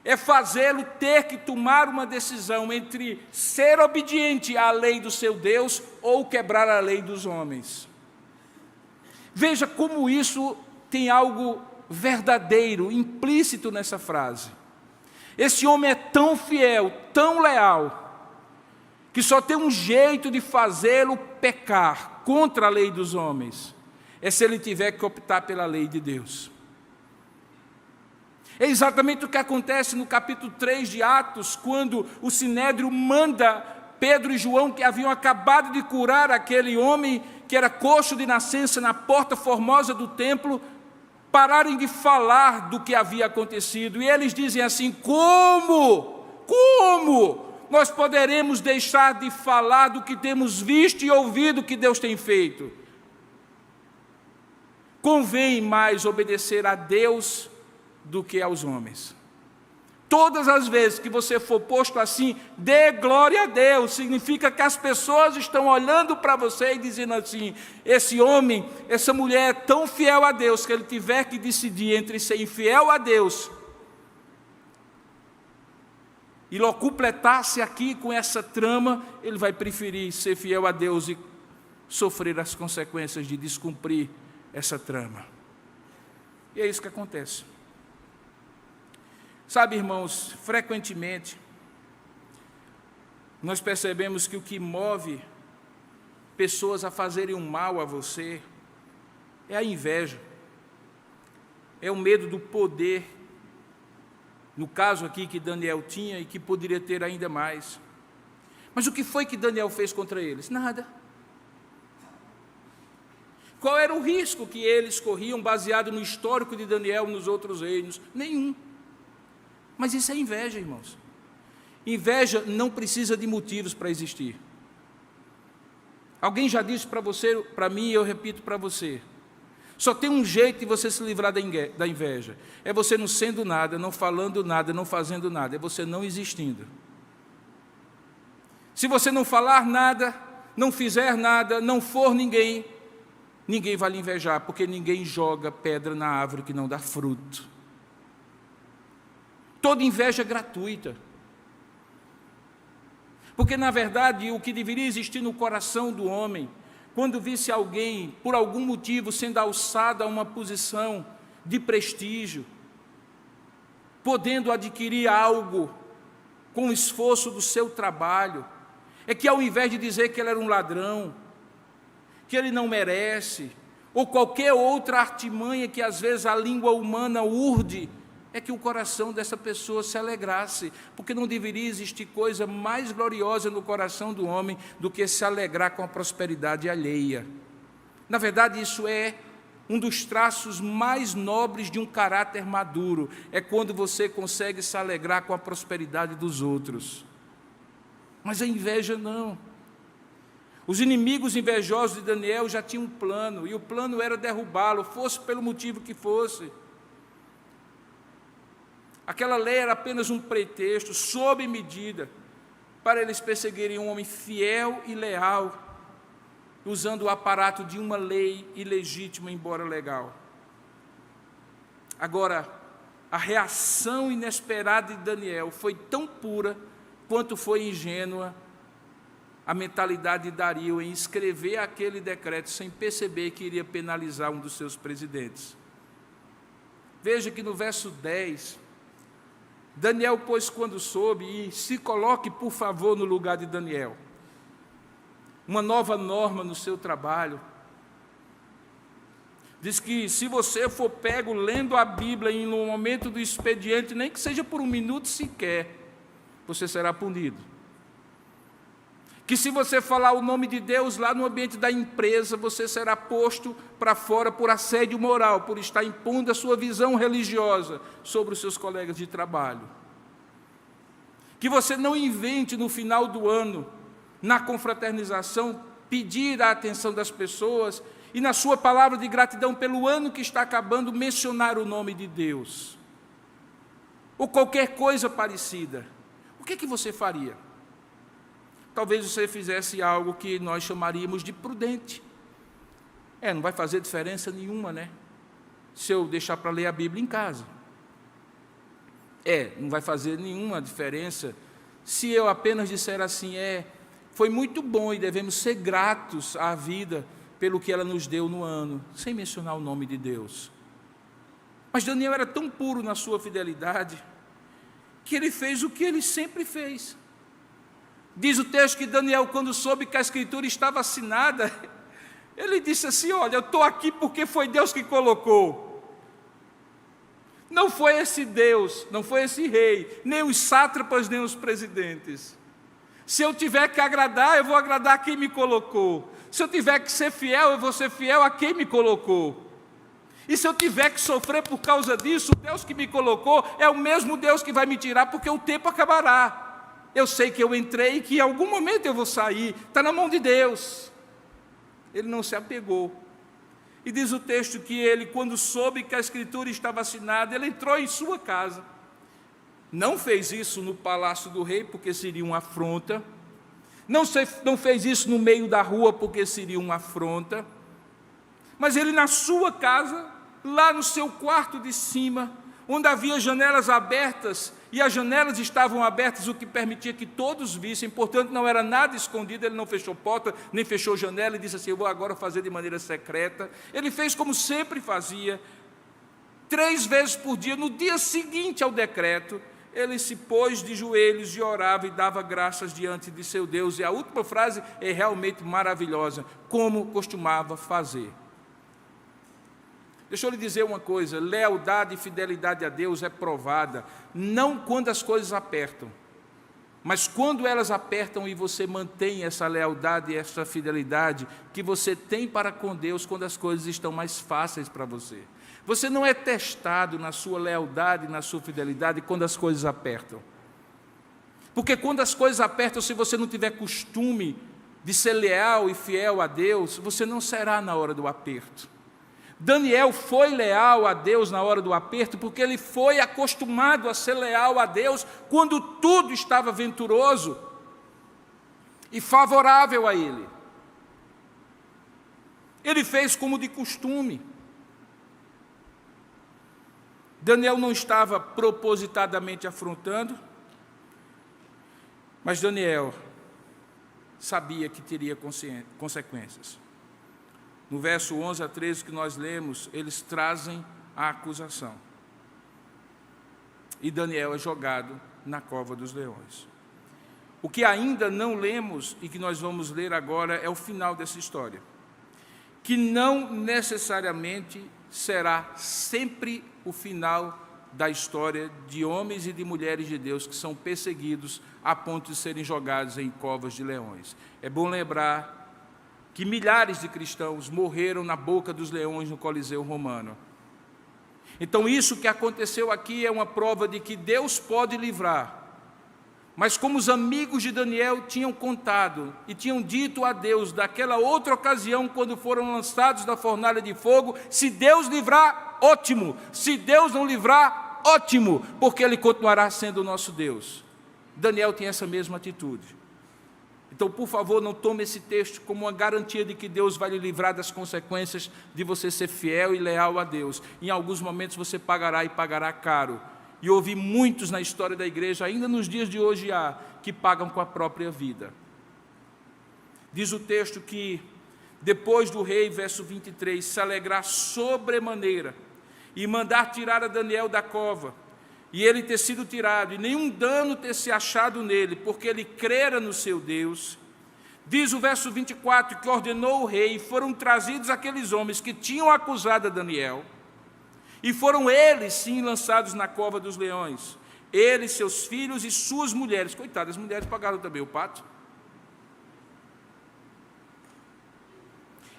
é fazê-lo ter que tomar uma decisão entre ser obediente à lei do seu Deus ou quebrar a lei dos homens. Veja como isso tem algo verdadeiro, implícito nessa frase. Esse homem é tão fiel, tão leal, que só tem um jeito de fazê-lo pecar contra a lei dos homens: é se ele tiver que optar pela lei de Deus. É exatamente o que acontece no capítulo 3 de Atos, quando o Sinédrio manda Pedro e João, que haviam acabado de curar aquele homem que era coxo de nascença na porta formosa do templo, pararem de falar do que havia acontecido. E eles dizem assim: como nós poderemos deixar de falar do que temos visto e ouvido que Deus tem feito? Convém mais obedecer a Deus do que aos homens. Todas as vezes que você for posto assim, dê glória a Deus. Significa que as pessoas estão olhando para você e dizendo assim: esse homem, essa mulher é tão fiel a Deus, que ele tiver que decidir entre ser infiel a Deus e locupletar-se aqui com essa trama, ele vai preferir ser fiel a Deus e sofrer as consequências de descumprir essa trama. E é isso que acontece. Sabe, irmãos, frequentemente nós percebemos que o que move pessoas a fazerem um mal a você é a inveja, é o medo do poder, no caso aqui que Daniel tinha e que poderia ter ainda mais. Mas o que foi que Daniel fez contra eles? Nada. Qual era o risco que eles corriam baseado no histórico de Daniel nos outros reinos? Nenhum. Mas isso é inveja, irmãos. Inveja não precisa de motivos para existir. Alguém já disse para você, para mim, e eu repito para você. Só tem um jeito de você se livrar da inveja. É você não sendo nada, não falando nada, não fazendo nada. É você não existindo. Se você não falar nada, não fizer nada, não for ninguém, ninguém vai lhe invejar, porque ninguém joga pedra na árvore que não dá fruto. Toda inveja é gratuita. Porque, na verdade, o que deveria existir no coração do homem, quando visse alguém, por algum motivo, sendo alçado a uma posição de prestígio, podendo adquirir algo com o esforço do seu trabalho, é que ao invés de dizer que ele era um ladrão, que ele não merece, ou qualquer outra artimanha que às vezes a língua humana urde, é que o coração dessa pessoa se alegrasse, porque não deveria existir coisa mais gloriosa no coração do homem do que se alegrar com a prosperidade alheia. Na verdade, isso é um dos traços mais nobres de um caráter maduro, é quando você consegue se alegrar com a prosperidade dos outros. Mas a inveja não. Os inimigos invejosos de Daniel já tinham um plano, e o plano era derrubá-lo, fosse pelo motivo que fosse. Aquela lei era apenas um pretexto, sob medida, para eles perseguirem um homem fiel e leal, usando o aparato de uma lei ilegítima, embora legal. Agora, a reação inesperada de Daniel foi tão pura quanto foi ingênua a mentalidade de Dario em escrever aquele decreto sem perceber que iria penalizar um dos seus presidentes. Veja que no verso 10, Daniel, pois, quando soube, e se coloque, por favor, no lugar de Daniel, uma nova norma no seu trabalho, diz que se você for pego lendo a Bíblia em um momento do expediente, nem que seja por um minuto sequer, você será punido. Que se você falar o nome de Deus lá no ambiente da empresa, você será posto para fora por assédio moral, por estar impondo a sua visão religiosa sobre os seus colegas de trabalho. Que você não invente no final do ano, na confraternização, pedir a atenção das pessoas e na sua palavra de gratidão pelo ano que está acabando, mencionar o nome de Deus. Ou qualquer coisa parecida. O que você faria? Talvez você fizesse algo que nós chamaríamos de prudente. Não vai fazer diferença nenhuma, né? Se eu deixar para ler a Bíblia em casa. Não vai fazer nenhuma diferença se eu apenas disser assim, foi muito bom e devemos ser gratos à vida pelo que ela nos deu no ano, sem mencionar o nome de Deus. Mas Daniel era tão puro na sua fidelidade, que ele fez o que ele sempre fez. Diz o texto que Daniel, quando soube que a Escritura estava assinada, ele disse assim, olha, eu estou aqui porque foi Deus que colocou. Não foi esse Deus, não foi esse rei, nem os sátrapas, nem os presidentes. Se eu tiver que agradar, eu vou agradar a quem me colocou. Se eu tiver que ser fiel, eu vou ser fiel a quem me colocou. E se eu tiver que sofrer por causa disso, o Deus que me colocou é o mesmo Deus que vai me tirar, porque o tempo acabará. Eu sei que eu entrei e que em algum momento eu vou sair, está na mão de Deus. Ele não se apegou. E diz o texto que ele, quando soube que a Escritura estava assinada, ele entrou em sua casa. Não fez isso no palácio do rei, porque seria uma afronta. Não fez isso no meio da rua, porque seria uma afronta. Mas ele na sua casa, lá no seu quarto de cima, onde havia janelas abertas, e as janelas estavam abertas, o que permitia que todos vissem, portanto não era nada escondido, ele não fechou porta, nem fechou janela, e disse assim, eu vou agora fazer de maneira secreta. Ele fez como sempre fazia, 3 vezes por dia, no dia seguinte ao decreto, ele se pôs de joelhos e orava e dava graças diante de seu Deus, e a última frase é realmente maravilhosa, como costumava fazer. Deixa eu lhe dizer uma coisa, lealdade e fidelidade a Deus é provada, não quando as coisas apertam, Mas quando elas apertam e você mantém essa lealdade e essa fidelidade que você tem para com Deus quando as coisas estão mais fáceis para você. Você não é testado na sua lealdade, na sua fidelidade quando as coisas apertam. Porque quando as coisas apertam, se você não tiver costume de ser leal e fiel a Deus, você não será na hora do aperto. Daniel foi leal a Deus na hora do aperto, porque ele foi acostumado a ser leal a Deus quando tudo estava venturoso e favorável a ele. Ele fez como de costume. Daniel não estava propositadamente afrontando, mas Daniel sabia que teria consequências. No verso 11 a 13 que nós lemos, eles trazem a acusação. E Daniel é jogado na cova dos leões. O que ainda não lemos e que nós vamos ler agora é o final dessa história, que não necessariamente será sempre o final da história de homens e de mulheres de Deus que são perseguidos a ponto de serem jogados em covas de leões. É bom lembrar que milhares de cristãos morreram na boca dos leões no Coliseu Romano. Então isso que aconteceu aqui é uma prova de que Deus pode livrar. Mas como os amigos de Daniel tinham contado e tinham dito a Deus daquela outra ocasião, quando foram lançados na fornalha de fogo, se Deus livrar, ótimo. Se Deus não livrar, ótimo, porque Ele continuará sendo o nosso Deus. Daniel tem essa mesma atitude. Então, por favor, não tome esse texto como uma garantia de que Deus vai lhe livrar das consequências de você ser fiel e leal a Deus. Em alguns momentos você pagará e pagará caro. E ouvi muitos na história da igreja, ainda nos dias de hoje há, que pagam com a própria vida. Diz o texto que, depois do rei, verso 23, se alegrar sobremaneira e mandar tirar a Daniel da cova, e ele ter sido tirado, e nenhum dano ter se achado nele, porque ele crera no seu Deus. Diz o verso 24, que ordenou o rei, e foram trazidos aqueles homens que tinham acusado a Daniel, e foram eles, sim, lançados na cova dos leões. Eles, seus filhos e suas mulheres. Coitadas, as mulheres pagaram também o pato.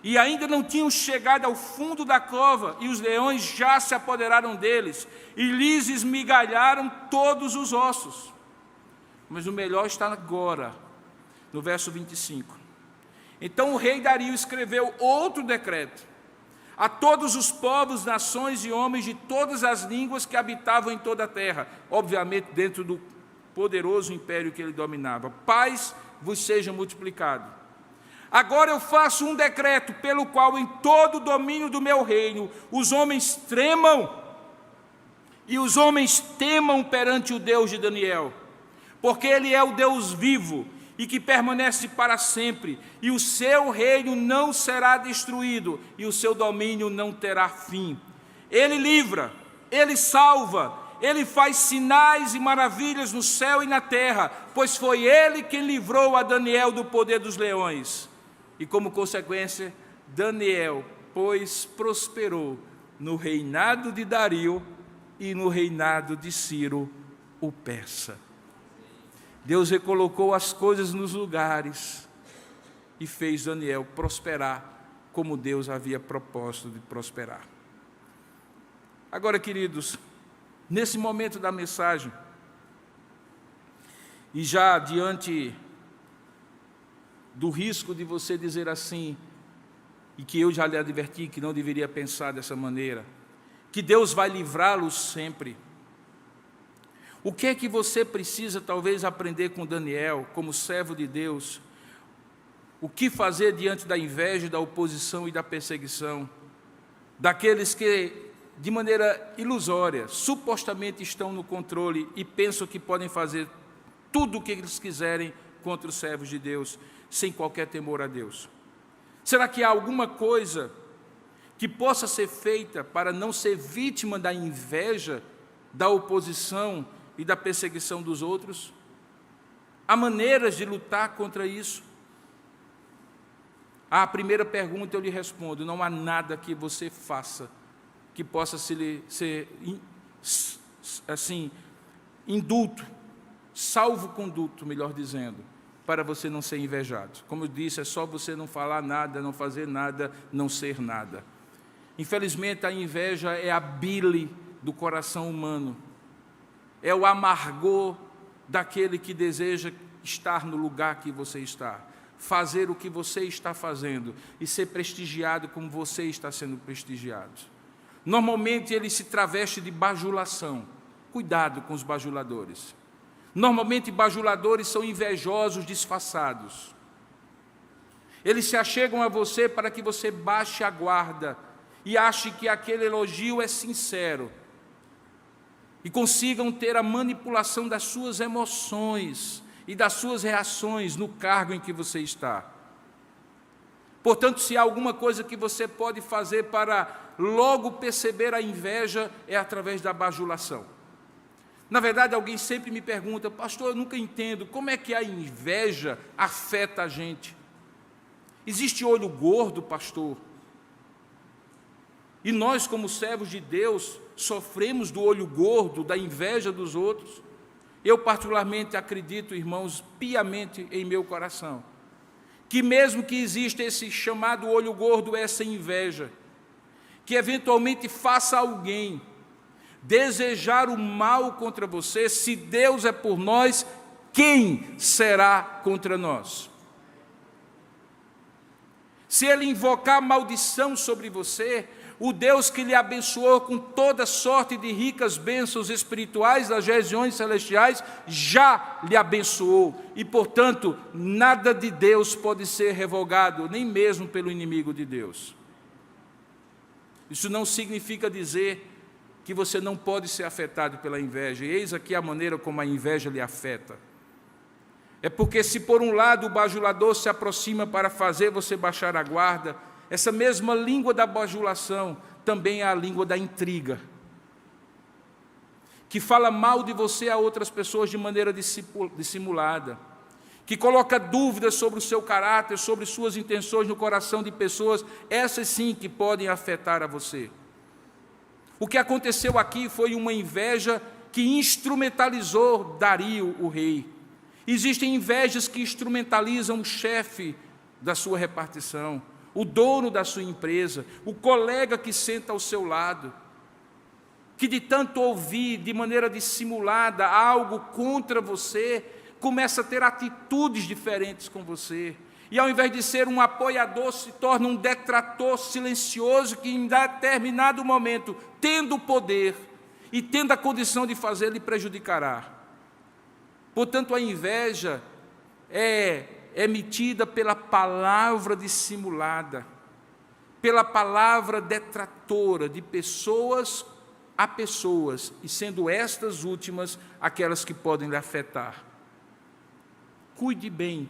E ainda não tinham chegado ao fundo da cova, e os leões já se apoderaram deles, e lhes esmigalharam todos os ossos. Mas o melhor está agora, no verso 25. Então o rei Dario escreveu outro decreto a todos os povos, nações e homens de todas as línguas que habitavam em toda a terra, obviamente dentro do poderoso império que ele dominava. Paz vos seja multiplicado. Agora eu faço um decreto pelo qual em todo o domínio do meu reino os homens tremam e os homens temam perante o Deus de Daniel, porque ele é o Deus vivo e que permanece para sempre, e o seu reino não será destruído, e o seu domínio não terá fim. Ele livra, ele salva, ele faz sinais e maravilhas no céu e na terra, pois foi ele quem livrou a Daniel do poder dos leões. E como consequência, Daniel, pois, prosperou no reinado de Dario e no reinado de Ciro, o persa. Deus recolocou as coisas nos lugares e fez Daniel prosperar como Deus havia propósito de prosperar. Agora, queridos, nesse momento da mensagem, e já diante do risco de você dizer assim, e que eu já lhe adverti que não deveria pensar dessa maneira, que Deus vai livrá-lo sempre. O que é que você precisa talvez aprender com Daniel, como servo de Deus? O que fazer diante da inveja, da oposição e da perseguição daqueles que, de maneira ilusória, supostamente estão no controle e pensam que podem fazer tudo o que eles quiserem contra os servos de Deus, sem qualquer temor a Deus? Será que há alguma coisa que possa ser feita para não ser vítima da inveja, da oposição e da perseguição dos outros? Há maneiras de lutar contra isso? A primeira pergunta eu lhe respondo: não há nada que você faça que possa ser assim, indulto, salvo-conduto, melhor dizendo, para você não ser invejado. Como eu disse, é só você não falar nada, não fazer nada, não ser nada. Infelizmente, a inveja é a bile do coração humano. É o amargor daquele que deseja estar no lugar que você está, fazer o que você está fazendo e ser prestigiado como você está sendo prestigiado. Normalmente, ele se traveste de bajulação. Cuidado com os bajuladores. Normalmente, bajuladores são invejosos disfarçados. Eles se achegam a você para que você baixe a guarda e ache que aquele elogio é sincero e consigam ter a manipulação das suas emoções e das suas reações no cargo em que você está. Portanto, se há alguma coisa que você pode fazer para logo perceber a inveja, é através da bajulação. Na verdade, alguém sempre me pergunta: pastor, eu nunca entendo, como é que a inveja afeta a gente? Existe olho gordo, pastor? E nós, como servos de Deus, sofremos do olho gordo, da inveja dos outros? Eu particularmente acredito, irmãos, piamente em meu coração, que mesmo que exista esse chamado olho gordo, essa inveja, que eventualmente faça alguém desejar o mal contra você, se Deus é por nós, quem será contra nós? Se ele invocar maldição sobre você, o Deus que lhe abençoou com toda sorte de ricas bênçãos espirituais das regiões celestiais, já lhe abençoou, e portanto, nada de Deus pode ser revogado, nem mesmo pelo inimigo de Deus. Isso não significa dizer que você não pode ser afetado pela inveja. E eis aqui a maneira como a inveja lhe afeta. É porque se por um lado o bajulador se aproxima para fazer você baixar a guarda, essa mesma língua da bajulação também é a língua da intriga, que fala mal de você a outras pessoas de maneira dissimulada, que coloca dúvidas sobre o seu caráter, sobre suas intenções no coração de pessoas, essas sim que podem afetar a você. O que aconteceu aqui foi uma inveja que instrumentalizou Dario, o rei. Existem invejas que instrumentalizam o chefe da sua repartição, o dono da sua empresa, o colega que senta ao seu lado, que de tanto ouvir de maneira dissimulada algo contra você, começa a ter atitudes diferentes com você. E ao invés de ser um apoiador, se torna um detrator silencioso que em determinado momento, tendo o poder e tendo a condição de fazer, lhe prejudicará. Portanto, a inveja é emitida pela palavra dissimulada, pela palavra detratora de pessoas a pessoas, e sendo estas últimas aquelas que podem lhe afetar. Cuide bem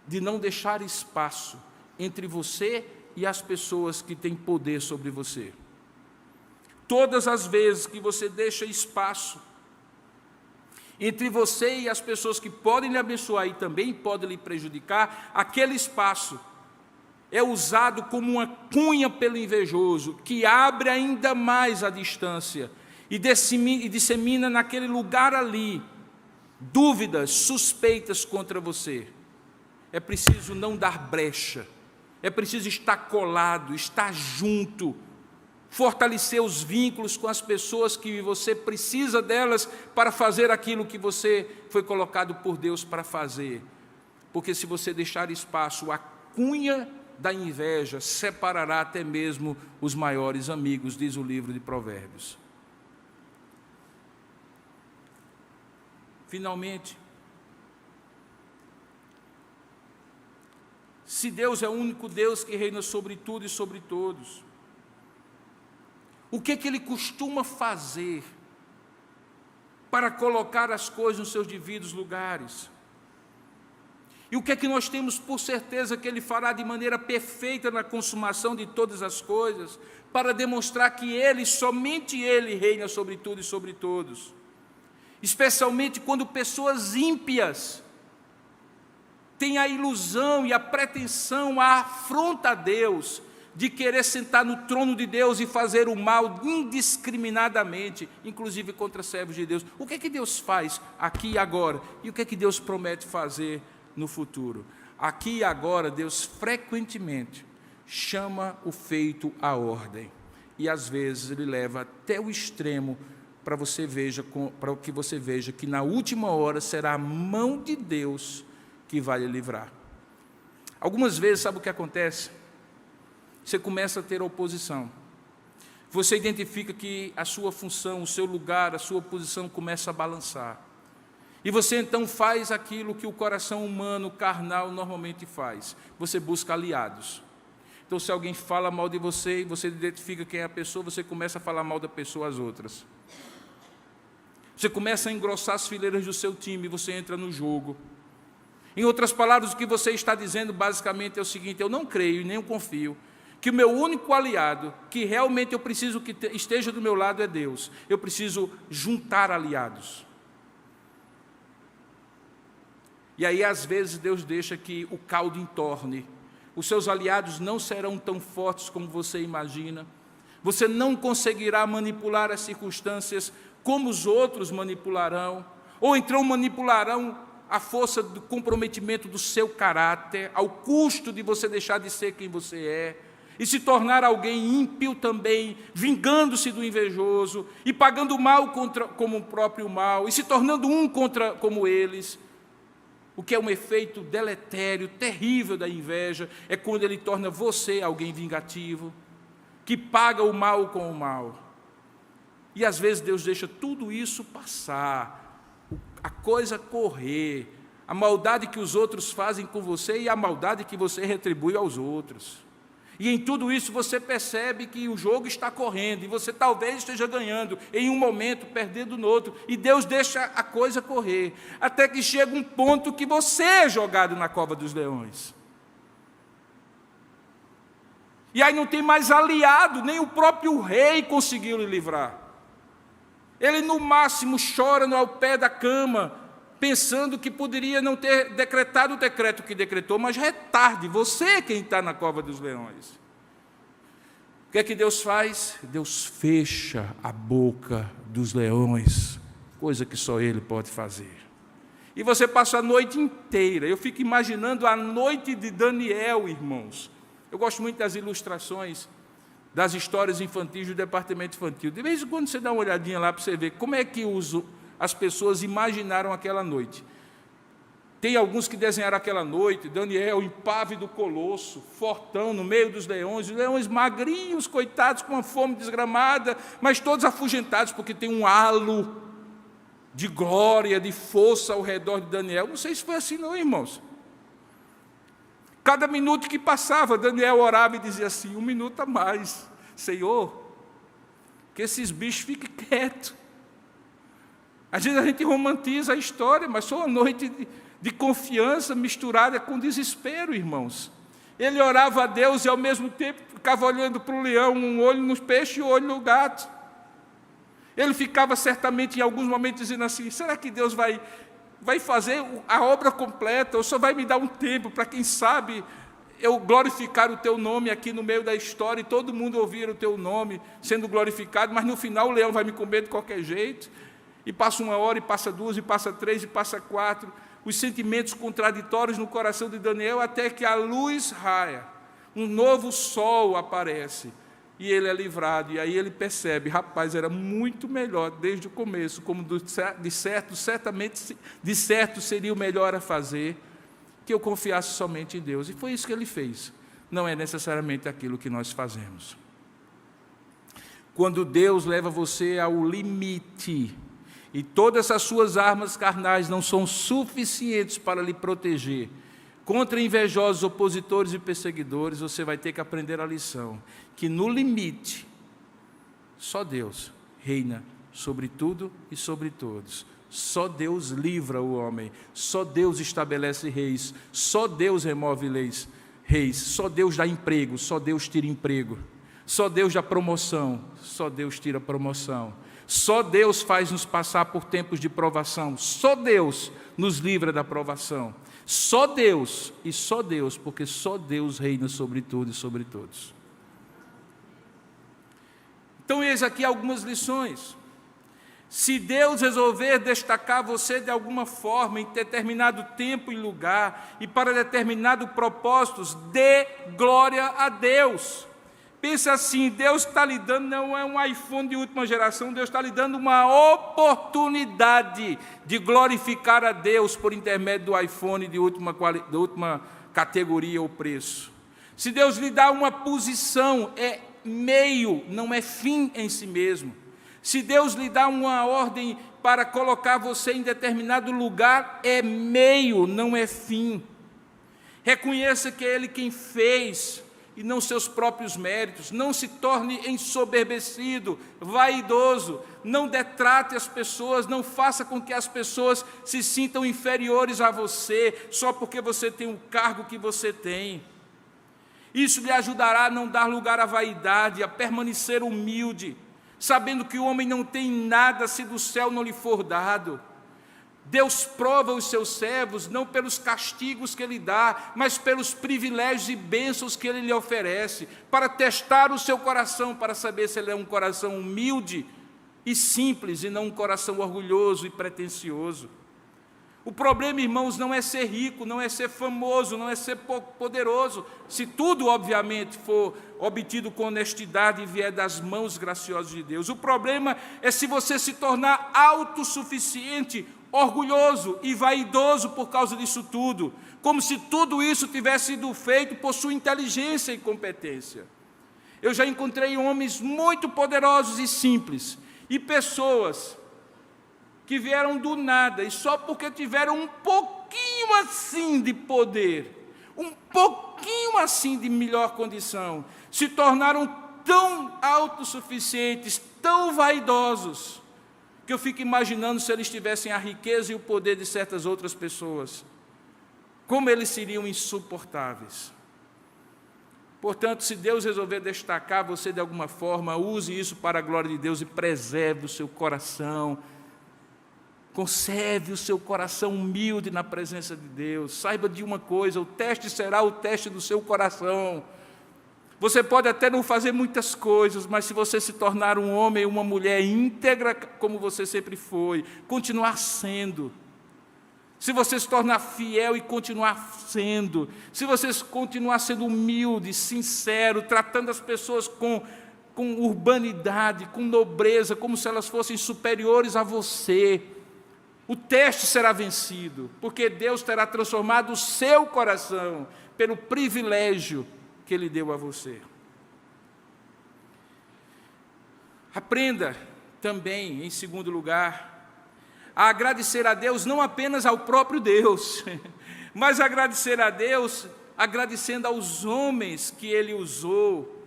de não deixar espaço entre você e as pessoas que têm poder sobre você. Todas as vezes que você deixa espaço entre você e as pessoas que podem lhe abençoar e também podem lhe prejudicar, aquele espaço é usado como uma cunha pelo invejoso, que abre ainda mais a distância e dissemina naquele lugar ali dúvidas, suspeitas contra você. É preciso não dar brecha, é preciso estar colado, estar junto, fortalecer os vínculos com as pessoas que você precisa delas para fazer aquilo que você foi colocado por Deus para fazer. Porque se você deixar espaço, a cunha da inveja separará até mesmo os maiores amigos, diz o livro de Provérbios. Finalmente, se Deus é o único Deus que reina sobre tudo e sobre todos, o que Ele costuma fazer para colocar as coisas nos seus devidos lugares? E o que nós temos por certeza que Ele fará de maneira perfeita na consumação de todas as coisas, para demonstrar que Ele, somente Ele, reina sobre tudo e sobre todos? Especialmente quando pessoas ímpias têm a ilusão e a pretensão, a afronta a Deus, de querer sentar no trono de Deus e fazer o mal indiscriminadamente, inclusive contra servos de Deus. O que é que Deus faz aqui e agora? E o que é que Deus promete fazer no futuro? Aqui e agora, Deus frequentemente chama o feito à ordem. E às vezes Ele leva até o extremo para que você veja que na última hora será a mão de Deus que vai lhe livrar. Algumas vezes, sabe o que acontece? Você começa a ter oposição. Você identifica que a sua função, o seu lugar, a sua posição começa a balançar. E você então faz aquilo que o coração humano, carnal, normalmente faz. Você busca aliados. Então, se alguém fala mal de você e você identifica quem é a pessoa, você começa a falar mal da pessoa às outras. Você começa a engrossar as fileiras do seu time e você entra no jogo. Em outras palavras, o que você está dizendo basicamente é o seguinte: eu não creio e nem eu confio que o meu único aliado, que realmente eu preciso que esteja do meu lado, é Deus. Eu preciso juntar aliados. E aí, às vezes, Deus deixa que o caldo entorne. Os seus aliados não serão tão fortes como você imagina. Você não conseguirá manipular as circunstâncias como os outros manipularão. Ou então manipularão a força do comprometimento do seu caráter, ao custo de você deixar de ser quem você é, e se tornar alguém ímpio também, vingando-se do invejoso, e pagando mal como o próprio mal, e se tornando como eles. O que é um efeito deletério, terrível da inveja, é quando ele torna você alguém vingativo, que paga o mal com o mal. E às vezes Deus deixa tudo isso passar, a coisa correr, a maldade que os outros fazem com você e a maldade que você retribui aos outros. E em tudo isso você percebe que o jogo está correndo, e você talvez esteja ganhando em um momento, perdendo no outro, e Deus deixa a coisa correr, até que chega um ponto que você é jogado na cova dos leões. E aí não tem mais aliado, nem o próprio rei conseguiu lhe livrar. Ele no máximo chora ao pé da cama, pensando que poderia não ter decretado o decreto que decretou, mas já é tarde, você é quem está na cova dos leões. O que é que Deus faz? Deus fecha a boca dos leões, coisa que só Ele pode fazer. E você passa a noite inteira, eu fico imaginando a noite de Daniel, irmãos. Eu gosto muito das ilustrações das histórias infantis do departamento infantil. De vez em quando você dá uma olhadinha lá para você ver como é que as pessoas imaginaram aquela noite. Tem alguns que desenharam aquela noite, Daniel, impávido colosso, fortão, no meio dos leões, os leões magrinhos, coitados, com uma fome desgramada, mas todos afugentados, porque tem um halo de glória, de força ao redor de Daniel. Não sei se foi assim não, irmãos. Cada minuto que passava, Daniel orava e dizia assim: 1 minuto a mais, Senhor, que esses bichos fiquem quietos. Às vezes a gente romantiza a história, mas foi uma noite de confiança misturada com desespero, irmãos. Ele orava a Deus e ao mesmo tempo ficava olhando para o leão, um olho no peixe e um olho no gato. Ele ficava certamente em alguns momentos dizendo assim: será que Deus vai fazer a obra completa, ou só vai me dar um tempo para, quem sabe, eu glorificar o teu nome aqui no meio da história e todo mundo ouvir o teu nome sendo glorificado, mas no final o leão vai me comer de qualquer jeito. E passa 1 hora, e passa 2, e passa 3, e passa 4, os sentimentos contraditórios no coração de Daniel, até que a luz raia, um novo sol aparece, e ele é livrado. E aí ele percebe: rapaz, era muito melhor desde o começo, como de certo seria o melhor a fazer, que eu confiasse somente em Deus. E foi isso que ele fez. Não é necessariamente aquilo que nós fazemos. Quando Deus leva você ao limite, e todas as suas armas carnais não são suficientes para lhe proteger contra invejosos, opositores e perseguidores, você vai ter que aprender a lição, que no limite, só Deus reina sobre tudo e sobre todos. Só Deus livra o homem, só Deus estabelece reis, só Deus remove reis, só Deus dá emprego, só Deus tira emprego, só Deus dá promoção, só Deus tira promoção. Só Deus faz nos passar por tempos de provação, só Deus nos livra da provação. Só Deus, e só Deus, porque só Deus reina sobre tudo e sobre todos. Então, eis aqui algumas lições. Se Deus resolver destacar você de alguma forma, em determinado tempo e lugar, e para determinado propósito, dê glória a Deus. Pensa assim, Deus está lhe dando, não é um iPhone de última geração, Deus está lhe dando uma oportunidade de glorificar a Deus por intermédio do iPhone de última categoria ou preço. Se Deus lhe dá uma posição, é meio, não é fim em si mesmo. Se Deus lhe dá uma ordem para colocar você em determinado lugar, é meio, não é fim. Reconheça que é Ele quem fez, e não seus próprios méritos. Não se torne ensoberbecido, vaidoso. Não detrate as pessoas, não faça com que as pessoas se sintam inferiores a você, só porque você tem o cargo que você tem. Isso lhe ajudará a não dar lugar à vaidade, a permanecer humilde, sabendo que o homem não tem nada se do céu não lhe for dado. Deus prova os seus servos não pelos castigos que Ele dá, mas pelos privilégios e bênçãos que Ele lhe oferece, para testar o seu coração, para saber se ele é um coração humilde e simples, e não um coração orgulhoso e pretensioso. O problema, irmãos, não é ser rico, não é ser famoso, não é ser poderoso, se tudo, obviamente, for obtido com honestidade e vier das mãos graciosas de Deus. O problema é se você se tornar autossuficiente, orgulhoso e vaidoso por causa disso tudo, como se tudo isso tivesse sido feito por sua inteligência e competência. Eu já encontrei homens muito poderosos e simples, e pessoas que vieram do nada, e só porque tiveram um pouquinho assim de poder, um pouquinho assim de melhor condição, se tornaram tão autossuficientes, tão vaidosos, que eu fico imaginando se eles tivessem a riqueza e o poder de certas outras pessoas, como eles seriam insuportáveis. Portanto, se Deus resolver destacar você de alguma forma, use isso para a glória de Deus e preserve o seu coração, conserve o seu coração humilde na presença de Deus. Saiba de uma coisa, o teste será o teste do seu coração. Você pode até não fazer muitas coisas, mas se você se tornar um homem ou uma mulher íntegra, como você sempre foi, continuar sendo. Se você se tornar fiel e continuar sendo. Se você continuar sendo humilde, sincero, tratando as pessoas com urbanidade, com nobreza, como se elas fossem superiores a você, o teste será vencido, porque Deus terá transformado o seu coração pelo privilégio que Ele deu a você. Aprenda também, em segundo lugar, a agradecer a Deus, não apenas ao próprio Deus, mas agradecer a Deus, agradecendo aos homens que Ele usou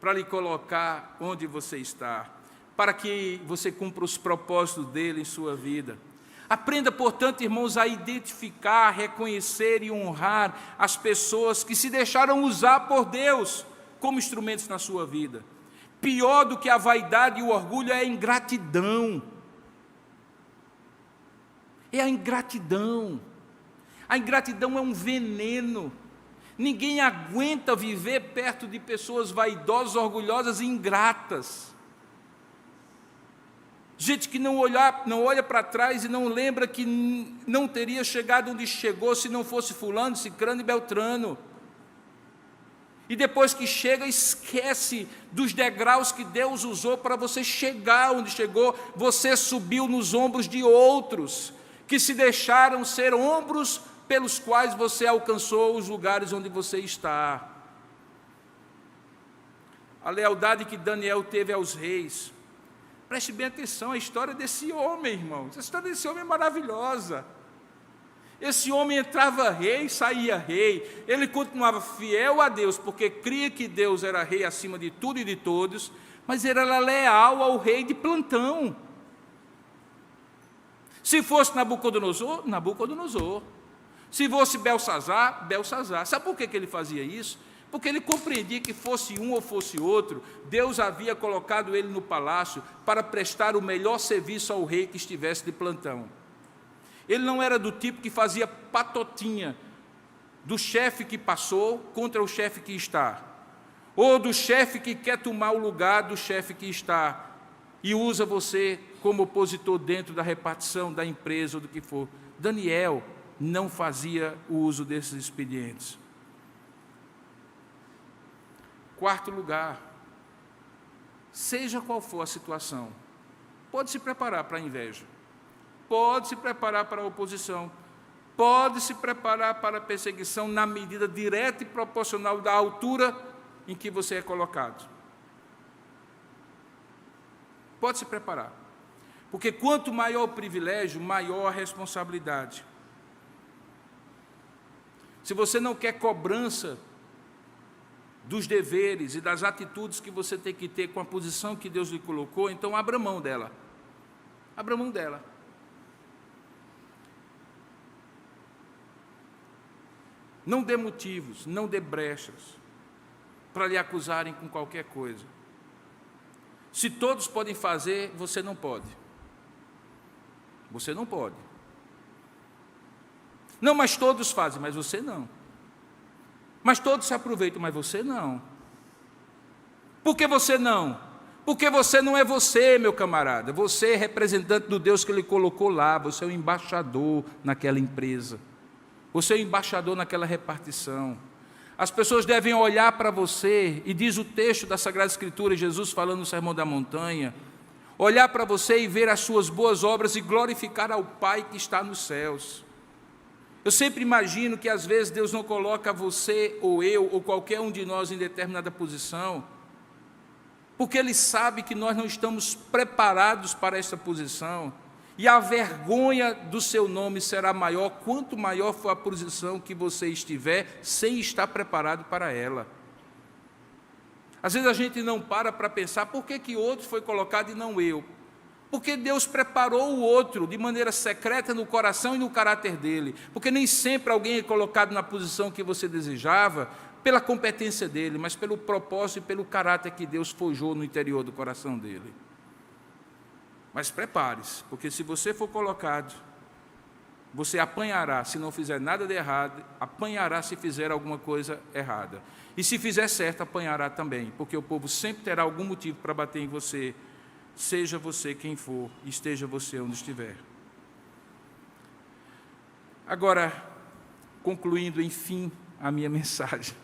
para lhe colocar onde você está, para que você cumpra os propósitos dEle em sua vida. Aprenda, portanto, irmãos, a identificar, reconhecer e honrar as pessoas que se deixaram usar por Deus como instrumentos na sua vida. Pior do que a vaidade e o orgulho é a ingratidão. É a ingratidão. A ingratidão é um veneno. Ninguém aguenta viver perto de pessoas vaidosas, orgulhosas e ingratas. Gente que não olha para trás e não lembra que não teria chegado onde chegou se não fosse fulano, cicrano e beltrano. E depois que chega, esquece dos degraus que Deus usou para você chegar onde chegou. Você subiu nos ombros de outros, que se deixaram ser ombros pelos quais você alcançou os lugares onde você está. A lealdade que Daniel teve aos reis. Preste bem atenção, a história desse homem, irmãos. A história desse homem é maravilhosa. Esse homem entrava rei, saía rei. Ele continuava fiel a Deus, porque cria que Deus era rei acima de tudo e de todos, mas ele era leal ao rei de plantão. Se fosse Nabucodonosor, Nabucodonosor. Se fosse Belsazar, Belsazar. Sabe por que ele fazia isso? Porque ele compreendia que fosse um ou fosse outro, Deus havia colocado ele no palácio para prestar o melhor serviço ao rei que estivesse de plantão. Ele não era do tipo que fazia patotinha do chefe que passou contra o chefe que está. ou do chefe que quer tomar o lugar do chefe que está e usa você como opositor dentro da repartição da empresa ou do que for. Daniel não fazia o uso desses expedientes. Quarto lugar, seja qual for a situação, pode se preparar para a inveja, pode se preparar para a oposição, pode se preparar para a perseguição na medida direta e proporcional da altura em que você é colocado. Pode se preparar, porque quanto maior o privilégio, maior a responsabilidade. Se você não quer cobrança dos deveres e das atitudes que você tem que ter com a posição que Deus lhe colocou, então abra mão dela. Abra mão dela. Não dê motivos, não dê brechas para lhe acusarem com qualquer coisa. Se todos podem fazer, você não pode. Você não pode. Não, mas todos fazem, mas você não. Mas todos se aproveitam, mas você não. Por que você não? Porque você não é você, meu camarada. Você é representante do Deus que Ele colocou lá. Você é o embaixador naquela empresa. Você é o embaixador naquela repartição. As pessoas devem olhar para você, e diz o texto da Sagrada Escritura, Jesus falando no Sermão da Montanha, olhar para você e ver as suas boas obras e glorificar ao Pai que está nos céus. Eu sempre imagino que às vezes Deus não coloca você ou eu ou qualquer um de nós em determinada posição, porque Ele sabe que nós não estamos preparados para essa posição, e a vergonha do seu nome será maior quanto maior for a posição que você estiver sem estar preparado para ela. Às vezes a gente não para pensar por que outro foi colocado e não eu. Porque Deus preparou o outro de maneira secreta no coração e no caráter dele. Porque nem sempre alguém é colocado na posição que você desejava pela competência dele, mas pelo propósito e pelo caráter que Deus forjou no interior do coração dele. Mas prepare-se, porque se você for colocado, você apanhará se não fizer nada de errado, apanhará se fizer alguma coisa errada. E se fizer certo, apanhará também, porque o povo sempre terá algum motivo para bater em você, seja você quem for, esteja você onde estiver. Agora, concluindo, enfim, a minha mensagem.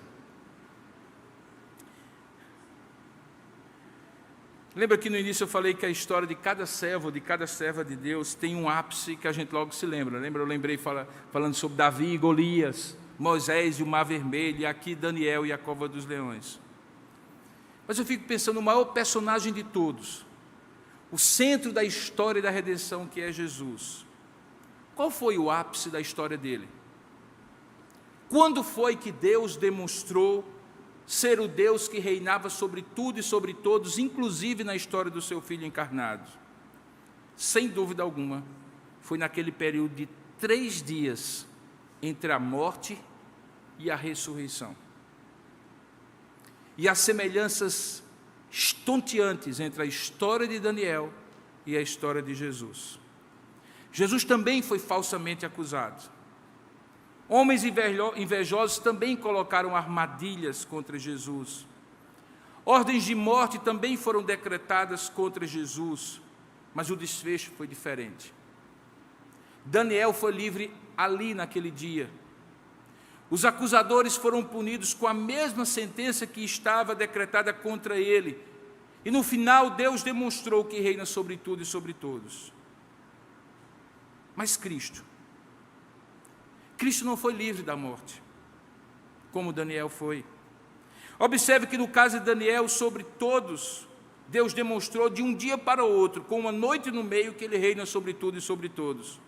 Lembra que no início eu falei que a história de cada servo, de cada serva de Deus, tem um ápice que a gente logo se lembra. Lembra? Eu lembrei falando sobre Davi e Golias, Moisés e o Mar Vermelho, e aqui Daniel e a Cova dos Leões. Mas eu fico pensando no maior personagem de todos, o centro da história da redenção, que é Jesus. Qual foi o ápice da história dele? Quando foi que Deus demonstrou ser o Deus que reinava sobre tudo e sobre todos, inclusive na história do seu Filho encarnado? Sem dúvida alguma, foi naquele período de 3 dias entre a morte e a ressurreição. E as semelhanças estonteantes entre a história de Daniel e a história de Jesus. Jesus também foi falsamente acusado. Homens invejosos também colocaram armadilhas contra Jesus. Ordens de morte também foram decretadas contra Jesus, mas o desfecho foi diferente. Daniel foi livre ali naquele dia. Os acusadores foram punidos com a mesma sentença que estava decretada contra ele. E no final Deus demonstrou que reina sobre tudo e sobre todos. Mas Cristo não foi livre da morte, como Daniel foi. Observe que no caso de Daniel, sobre todos, Deus demonstrou de um dia para o outro, com uma noite no meio, que Ele reina sobre tudo e sobre todos.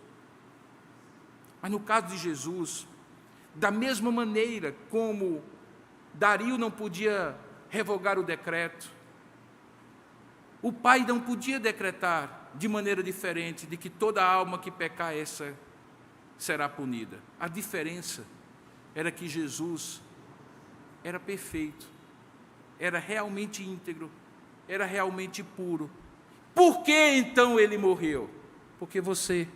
Mas no caso de Jesus, da mesma maneira como Dario não podia revogar o decreto, o Pai não podia decretar de maneira diferente de que toda alma que pecar essa será punida. A diferença era que Jesus era perfeito, era realmente íntegro, era realmente puro. Por que então ele morreu? Porque você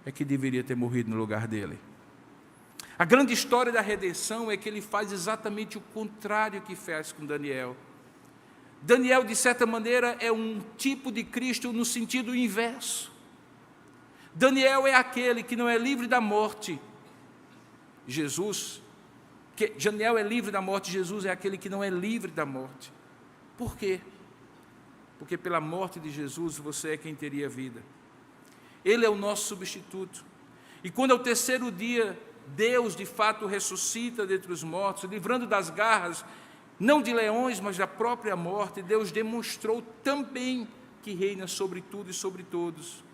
é que deveria ter morrido no lugar dele. A grande história da redenção é que ele faz exatamente o contrário que fez com Daniel. Daniel, de certa maneira, é um tipo de Cristo no sentido inverso. Daniel é aquele que não é livre da morte. Daniel é livre da morte, Jesus é aquele que não é livre da morte. Por quê? Porque pela morte de Jesus você é quem teria vida. Ele é o nosso substituto. E quando ao terceiro dia Deus de fato ressuscita dentre os mortos, livrando das garras, não de leões, mas da própria morte, Deus demonstrou também que reina sobre tudo e sobre todos,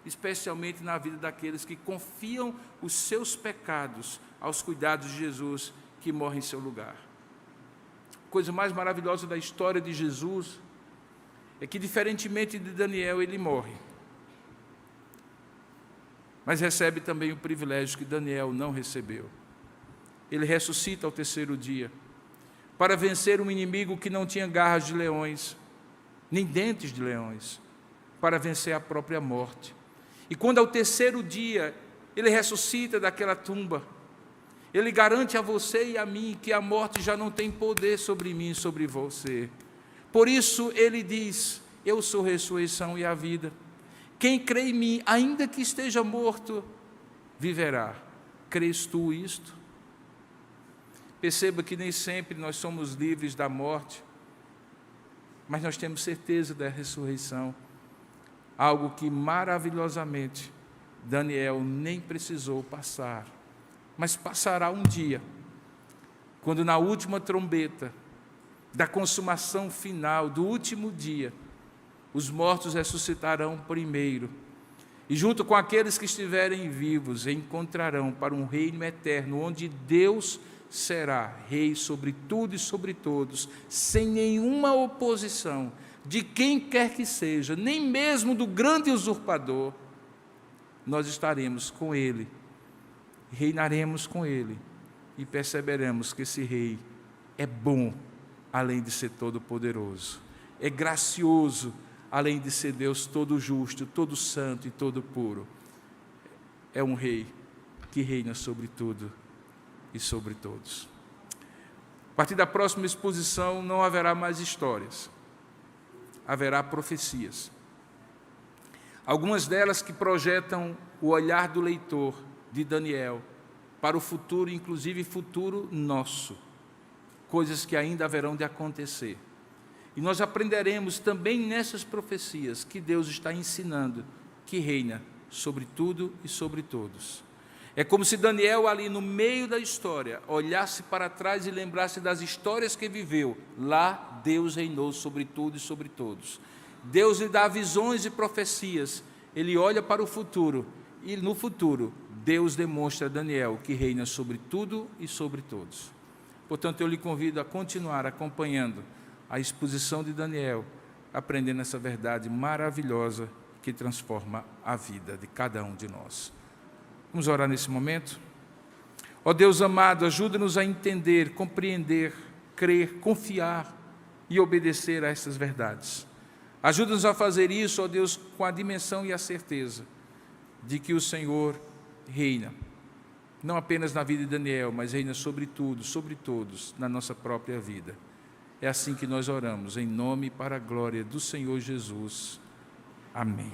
especialmente na vida daqueles que confiam os seus pecados aos cuidados de Jesus, que morre em seu lugar. A coisa mais maravilhosa da história de Jesus é que, diferentemente de Daniel, ele morre, mas recebe também o privilégio que Daniel não recebeu. Ele ressuscita ao terceiro dia, para vencer um inimigo que não tinha garras de leões, nem dentes de leões, para vencer a própria morte. E quando ao terceiro dia ele ressuscita daquela tumba, ele garante a você e a mim que a morte já não tem poder sobre mim e sobre você. Por isso ele diz: eu sou a ressurreição e a vida. Quem crê em mim, ainda que esteja morto, viverá. Crês tu isto? Perceba que nem sempre nós somos livres da morte, mas nós temos certeza da ressurreição, algo que maravilhosamente Daniel nem precisou passar, mas passará um dia, quando na última trombeta da consumação final, do último dia, os mortos ressuscitarão primeiro, e junto com aqueles que estiverem vivos, encontrarão para um reino eterno, onde Deus será rei sobre tudo e sobre todos, sem nenhuma oposição de quem quer que seja, nem mesmo do grande usurpador. Nós estaremos com ele, reinaremos com ele, e perceberemos que esse rei é bom, além de ser todo poderoso, é gracioso, além de ser Deus todo justo, todo santo e todo puro. É um rei que reina sobre tudo e sobre todos. A partir da próxima exposição não haverá mais histórias, haverá profecias. Algumas delas que projetam o olhar do leitor, de Daniel, para o futuro, inclusive futuro nosso, coisas que ainda haverão de acontecer. E nós aprenderemos também nessas profecias que Deus está ensinando que reina sobre tudo e sobre todos. É como se Daniel, ali no meio da história, olhasse para trás e lembrasse das histórias que viveu. Lá, Deus reinou sobre tudo e sobre todos. Deus lhe dá visões e profecias. Ele olha para o futuro, e no futuro, Deus demonstra a Daniel que reina sobre tudo e sobre todos. Portanto, eu lhe convido a continuar acompanhando a exposição de Daniel, aprendendo essa verdade maravilhosa que transforma a vida de cada um de nós. Vamos orar nesse momento? Ó Deus amado, ajuda-nos a entender, compreender, crer, confiar e obedecer a essas verdades. Ajuda-nos a fazer isso, ó Deus, com a dimensão e a certeza de que o Senhor reina, não apenas na vida de Daniel, mas reina sobre tudo, sobre todos, na nossa própria vida. É assim que nós oramos, em nome e para a glória do Senhor Jesus. Amém.